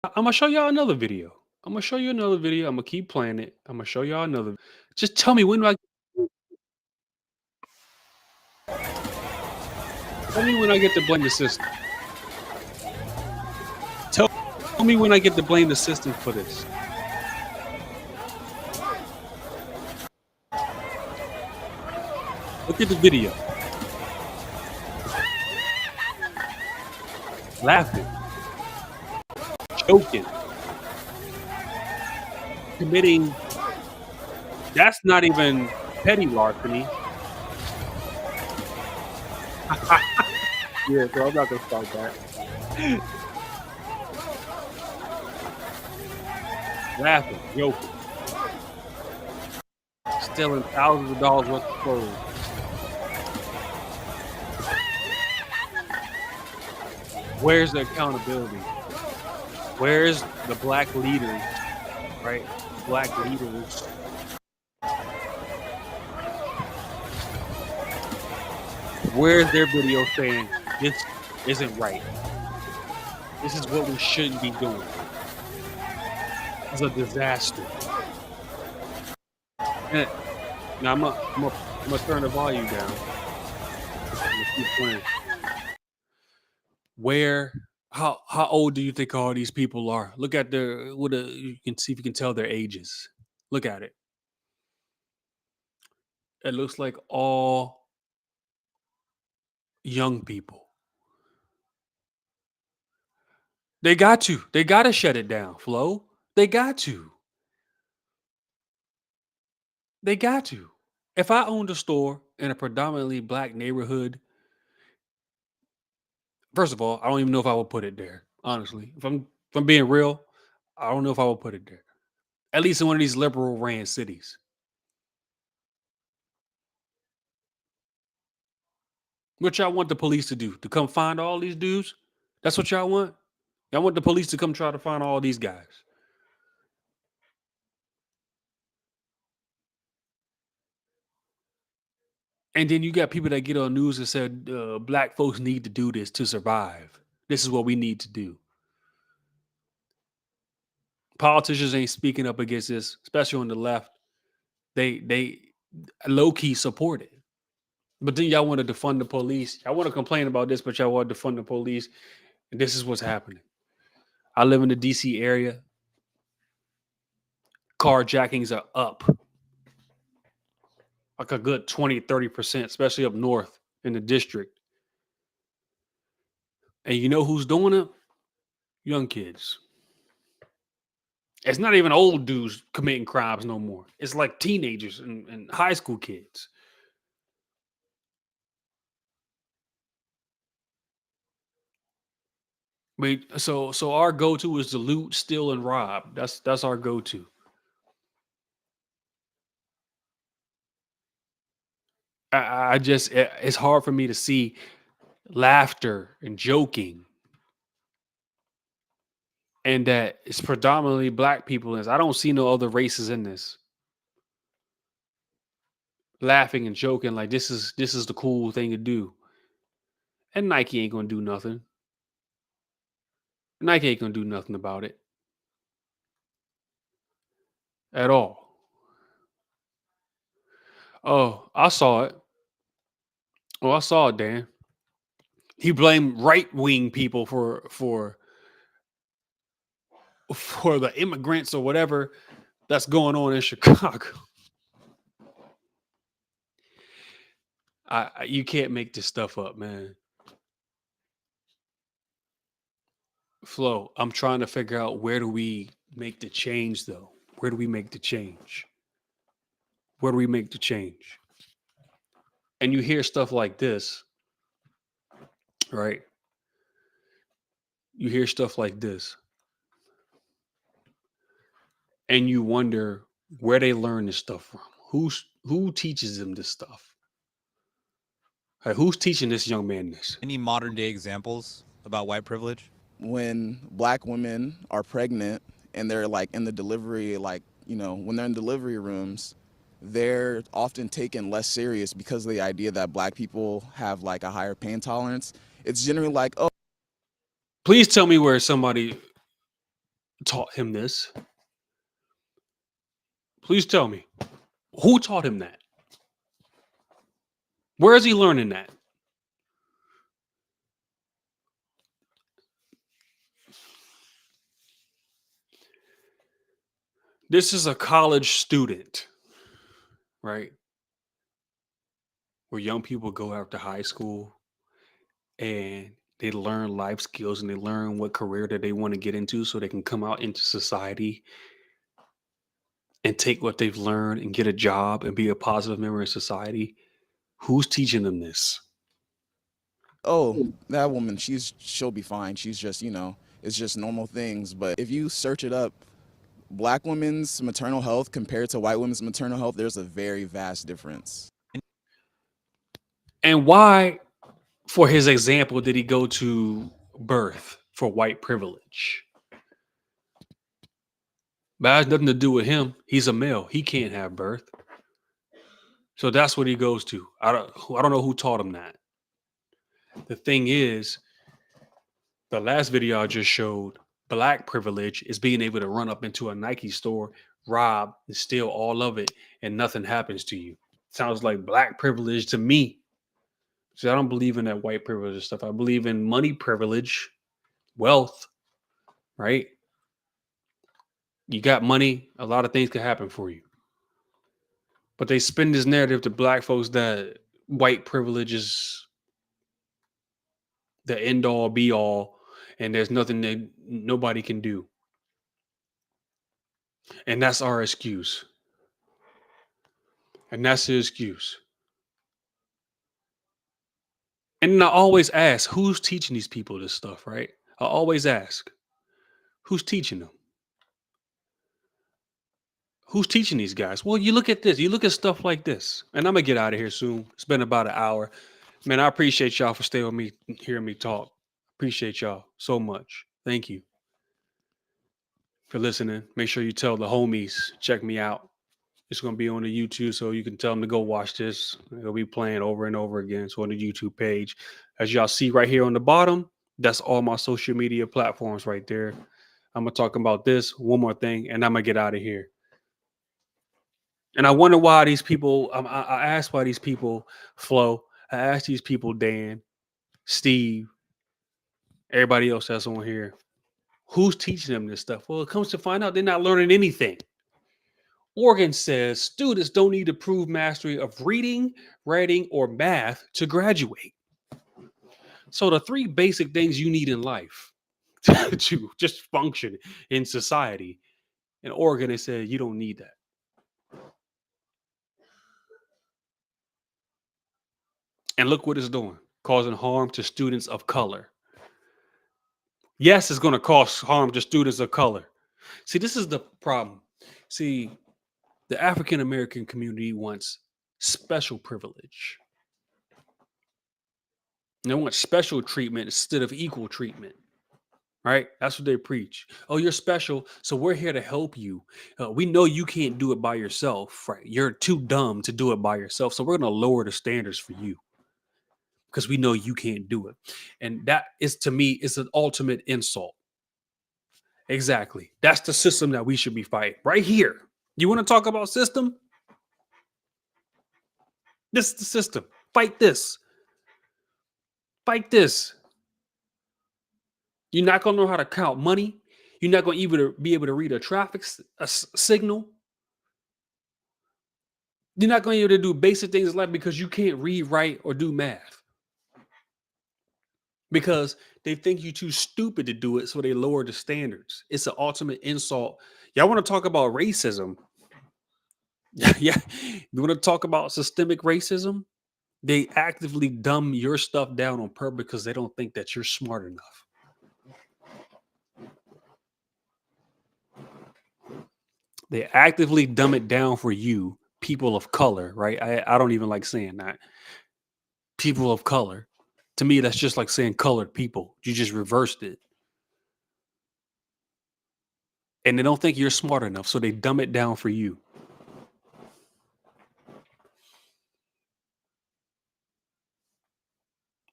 I'm gonna show y'all another video. I'm gonna show you another video. I'm gonna keep playing it. I'm gonna show y'all another. Just tell me when do I tell me when I get to blame the system. Tell me when I get to blame the system for this. Look at the video. Laughing. Choking. Committing. That's not even petty larceny. Yeah, bro, I'm not gonna start that. Laughing, joking. Stealing thousands of dollars worth of clothes. Where's the accountability? Where's the black leaders, right? Black leaders. Where's their video saying this isn't right? This is what we shouldn't be doing. It's a disaster. And now I'm gonna turn the volume down. I'm gonna keep playing. How old do you think all these people are? Look at you can see if you can tell their ages. Look at it. It looks like all young people. They got to shut it down, Flo. They got to. If I owned a store in a predominantly black neighborhood, first of all, I don't even know if I would put it there. Honestly, if I'm being real, I don't know if I would put it there. At least in one of these liberal ran cities. What y'all want the police to do? To come find all these dudes? That's what y'all want? Y'all want the police to come try to find all these guys. And then you got people that get on news and said, black folks need to do this to survive. This is what we need to do. Politicians ain't speaking up against this, especially on the left. They low-key support it. But then y'all want to defund the police. Y'all want to complain about this, but y'all want to defund the police. And this is what's happening. I live in the DC area. carjackings are up like a good 20-30%, especially up north in the district. And you know who's doing it? Young kids. It's not even old dudes committing crimes no more. It's like teenagers and high school kids. So our go-to is to loot, steal, and rob. That's our go-to. I just it's hard for me to see laughter and joking, and that it's predominantly black people in this. I don't see no other races in this. Laughing and joking like this is the cool thing to do. And Nike ain't gonna do nothing. Nike ain't gonna do nothing about it at all. Oh, I saw it. Oh, I saw it, Dan. He blamed right wing people for the immigrants or whatever that's going on in Chicago. You can't make this stuff up, man. Flo, I'm trying to figure out where do we make the change though? Where do we make the change? Where do we make the change? And you hear stuff like this, right? You hear stuff like this, and you wonder where they learn this stuff from. Who teaches them this stuff? Like, who's teaching this young man this? Any modern day examples about white privilege? When black women are pregnant and they're like in the delivery, like, you know, when they're in delivery rooms, they're often taken less serious because of the idea that black people have like a higher pain tolerance. It's generally like, oh, Please tell me where somebody taught him this. Please tell me. Who taught him that? Where is he learning that? This is a college student, right? Where young people go after high school and they learn life skills and they learn what career that they want to get into so they can come out into society and take what they've learned and get a job and be a positive member of society. Who's teaching them this? oh, that woman, she'll be fine. She's just, you know, it's just normal things. But if you search it up, black women's maternal health compared to white women's maternal health, there's a very vast difference. And why, for his example, did he go to birth for white privilege? That has nothing to do with him. He's a male. He can't have birth. So that's what he goes to. I don't know who taught him that. The thing is, the last video I just showed, black privilege is being able to run up into a Nike store, rob, and steal all of it, and nothing happens to you. Sounds like black privilege to me. So I don't believe in that white privilege stuff. I believe in money privilege, wealth, right? You got money, a lot of things can happen for you. But they spin this narrative to black folks that white privilege is the end all be all, and there's nothing that nobody can do. And that's our excuse. And that's the excuse. And I always ask, who's teaching these people this stuff, right? I always ask, who's teaching them? Who's teaching these guys? Well, you look at this, you look at stuff like this. And I'm gonna get out of here soon. It's been about an hour. Man, I appreciate y'all for staying with me, hearing me talk. Appreciate y'all so much. Thank you for listening. Make sure you tell the homies, check me out. It's going to be on the YouTube, so you can tell them to go watch this. It'll be playing over and over again. So on the YouTube page, as y'all see right here on the bottom, that's all my social media platforms right there. I'm going to talk about this, one more thing, and I'm going to get out of here. And I wonder why these people, I asked why these people, Flo, I asked these people, Dan, Steve, everybody else that's on here, who's teaching them this stuff? Well, it comes to find out they're not learning anything. Oregon says students don't need to prove mastery of reading, writing, or math to graduate. So the three basic things you need in life to just function in society. In Oregon, they said you don't need that. And look what it's doing, causing harm to students of color. Yes, it's going to cause harm to students of color. See, this is the problem. See, the African American community wants special privilege. They want special treatment instead of equal treatment. Right? That's what they preach. Oh, you're special, so we're here to help you. We know you can't do it by yourself, right? You're too dumb to do it by yourself, so we're going to lower the standards for you because we know you can't do it. And that is, to me, is an ultimate insult. Exactly. That's the system that we should be fighting right here. You want to talk about system? This is the system. Fight this. Fight this. You're not going to know how to count money. You're not going to even be able to read a traffic signal. You're not going to be able to do basic things in life because you can't read, write, or do math. Because they think you're too stupid to do it, so they lower the standards. It's an ultimate insult. Y'all want to talk about racism? Yeah. You want to talk about systemic racism? They actively dumb your stuff down on purpose because they don't think that you're smart enough. They actively dumb it down for you, people of color, right? I don't even like saying that. People of color. To me, that's just like saying colored people. You just reversed it. And they don't think you're smart enough, so they dumb it down for you.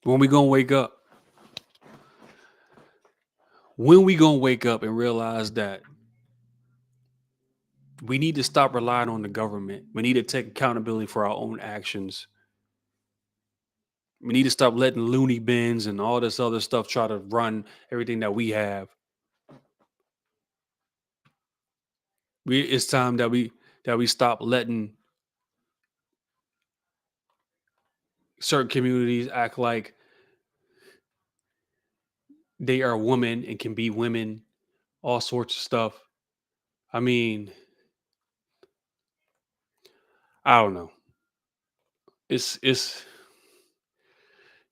When we gonna wake up? When we gonna wake up and realize that we need to stop relying on the government? We need to take accountability for our own actions. We need to stop letting loony bins and all this other stuff try to run everything that we have. It's time that we stop letting certain communities act like they are women and can be women, all sorts of stuff. I mean, I don't know. It's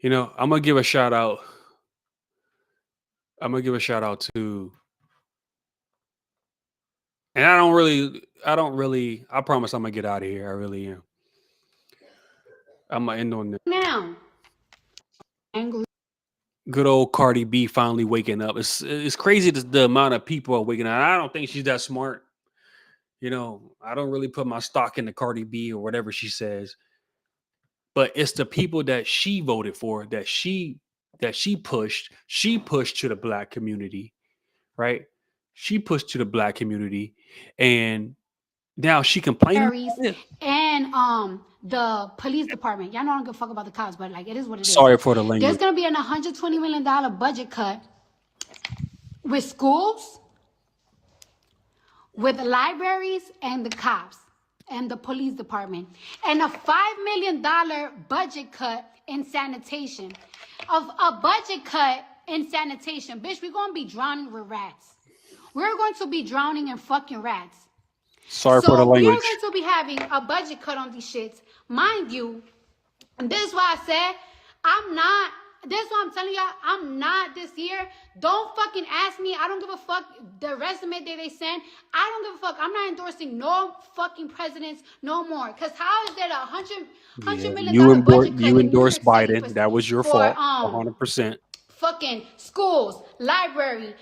I'm gonna give a shout out. I'm gonna give a shout out to, and I promise I'm gonna get out of here. I really am. I'm gonna end on this. Now, angry. Good old Cardi B finally waking up. It's crazy the amount of people are waking up. I don't think she's that smart. I don't really put my stock into Cardi B or whatever she says. But it's the people that she voted for, that she pushed. She pushed to the black community, right? She pushed to the black community, and now she complaining. And the police department. Y'all know I don't give a fuck about the cops, but like it is what it is. Sorry for the language. There's gonna be an $120 million budget cut with schools, with libraries, and the cops and the police department, and a $5 million budget cut in sanitation. Of a budget cut in sanitation, bitch, we're gonna be drowning with rats. We're going to be drowning in fucking rats. Sorry for the language. We're going to be having a budget cut on these shits, mind you. And this is why I said this is why I'm telling y'all, I'm not this year. Don't fucking ask me. I don't give a fuck the resume that they send. I don't give a fuck. I'm not endorsing no fucking presidents no more. Because how is there $100 million budget cut? You endorsed Biden. That was your fault. 100%. Fucking schools, library,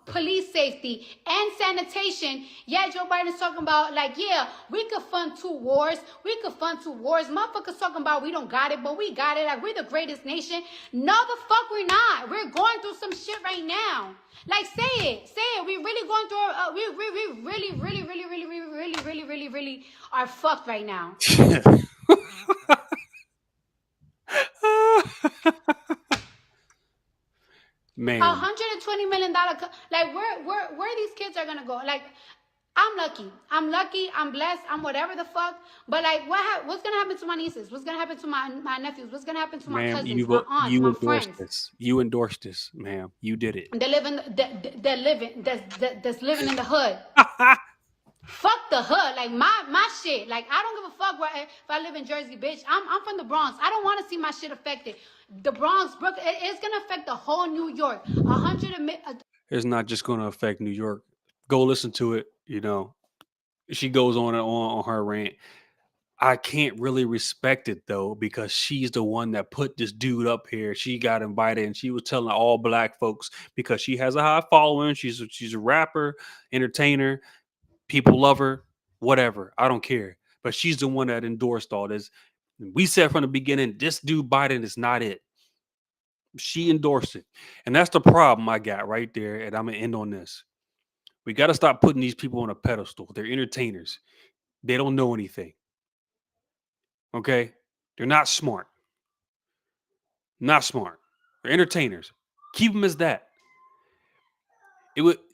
police safety, and sanitation. Yeah, Joe Biden's talking about like, yeah, we could fund two wars. Motherfuckers talking about we don't got it, but we got it. Like we're the greatest nation. No, the fuck we're not. We're going through some shit right now. Like say it. We really going through. We really are fucked right now. Man, $120 million. Like where these kids are gonna go? Like I'm lucky. I'm lucky. I'm blessed. I'm whatever the fuck. But like, what's gonna happen to my nieces? What's gonna happen to my nephews? What's gonna happen to my Ma'am, cousins, my aunts, you my endorsed friends? this. You endorsed this, ma'am. You did it. That's living in the hood. Fuck the hood, like my shit. Like I don't give a fuck where if I live in Jersey, bitch. I'm from the Bronx. I don't want to see my shit affected. The Bronx, Brooklyn, it's gonna affect the whole New York. It's not just going to affect New York. Go listen to it. You know, she goes on and on her rant. I can't really respect it though because she's the one that put this dude up here. She got invited and she was telling all black folks because she has a high following. She's a rapper, entertainer, people love her, whatever. I don't care. But she's the one that endorsed all this. We said from the beginning, this dude Biden is not it. She endorsed it. And that's the problem I got right there. And I'm gonna end on this. We got to stop putting these people on a pedestal. They're entertainers. They don't know anything. Okay? They're not smart. Not smart. They're entertainers. Keep them as that.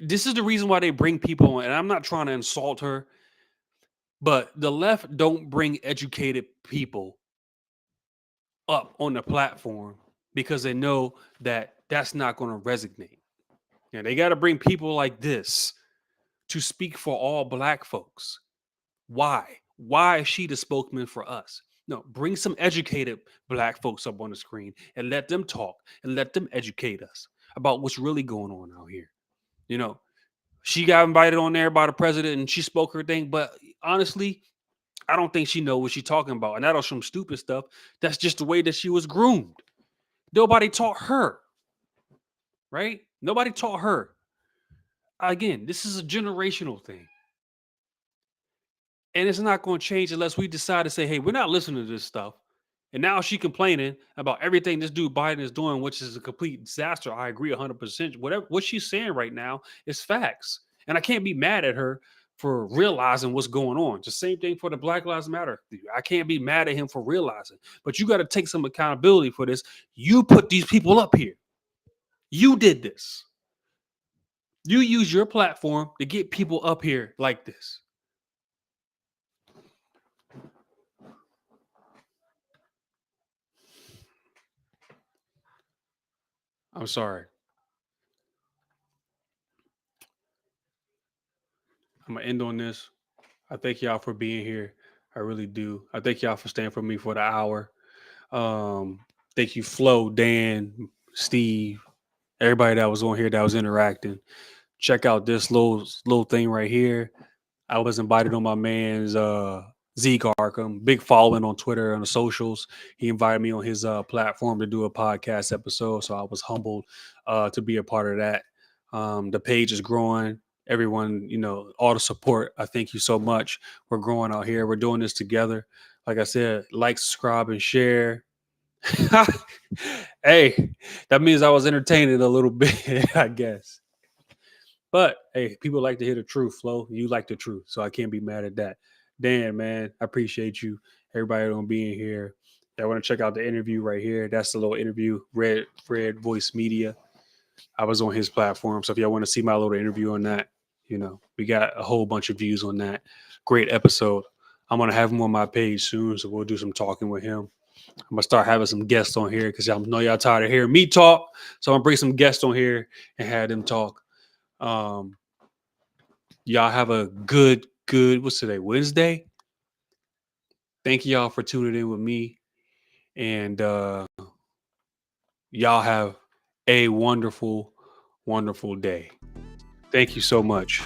This is the reason why they bring people on, and I'm not trying to insult her, but the left don't bring educated people up on the platform because they know that that's not going to resonate. Yeah, they got to bring people like this to speak for all black folks. Why? Why is she the spokesman for us? No, bring some educated black folks up on the screen and let them talk and let them educate us about what's really going on out here. You know, she got invited on there by the president and she spoke her thing, but honestly, I don't think she know what she's talking about. And that was some stupid stuff. That's just the way that she was groomed. Nobody taught her, right? Nobody taught her. Again, this is a generational thing. And it's not going to change unless we decide to say, hey, we're not listening to this stuff. And now she complaining about everything this dude Biden is doing, which is a complete disaster. I agree 100%. Whatever what she's saying right now is facts. And I can't be mad at her for realizing what's going on. It's the same thing for the Black Lives Matter. I can't be mad at him for realizing. But you got to take some accountability for this. You put these people up here. You did this. You use your platform to get people up here like this. I'm sorry. I'm going to end on this. I thank y'all for being here. I really do. I thank y'all for staying for me for the hour. Thank you, Flo, Dan, Steve, everybody that was on here that was interacting. Check out this little thing right here. I was invited on my man's Zeke Arkham, big following on Twitter and the socials. He invited me on his platform to do a podcast episode, so I was humbled to be a part of that. The page is growing. Everyone, all the support. I thank you so much. We're growing out here. We're doing this together. Like I said, like, subscribe, and share. Hey, that means I was entertaining a little bit, I guess. But hey, people like to hear the truth, Flo. You like the truth, so I can't be mad at that. Dan, man, I appreciate you. Everybody on being here. I want to check out the interview right here. That's the little interview. Red Voice Media. I was on his platform, so if y'all want to see my little interview on that, we got a whole bunch of views on that. Great episode. I'm gonna have him on my page soon, so we'll do some talking with him. I'm gonna start having some guests on here because I know y'all tired of hearing me talk. So I'm gonna bring some guests on here and have them talk. Y'all have a good, what's today? Wednesday. Thank y'all for tuning in with me. And y'all have a wonderful, wonderful day. Thank you so much.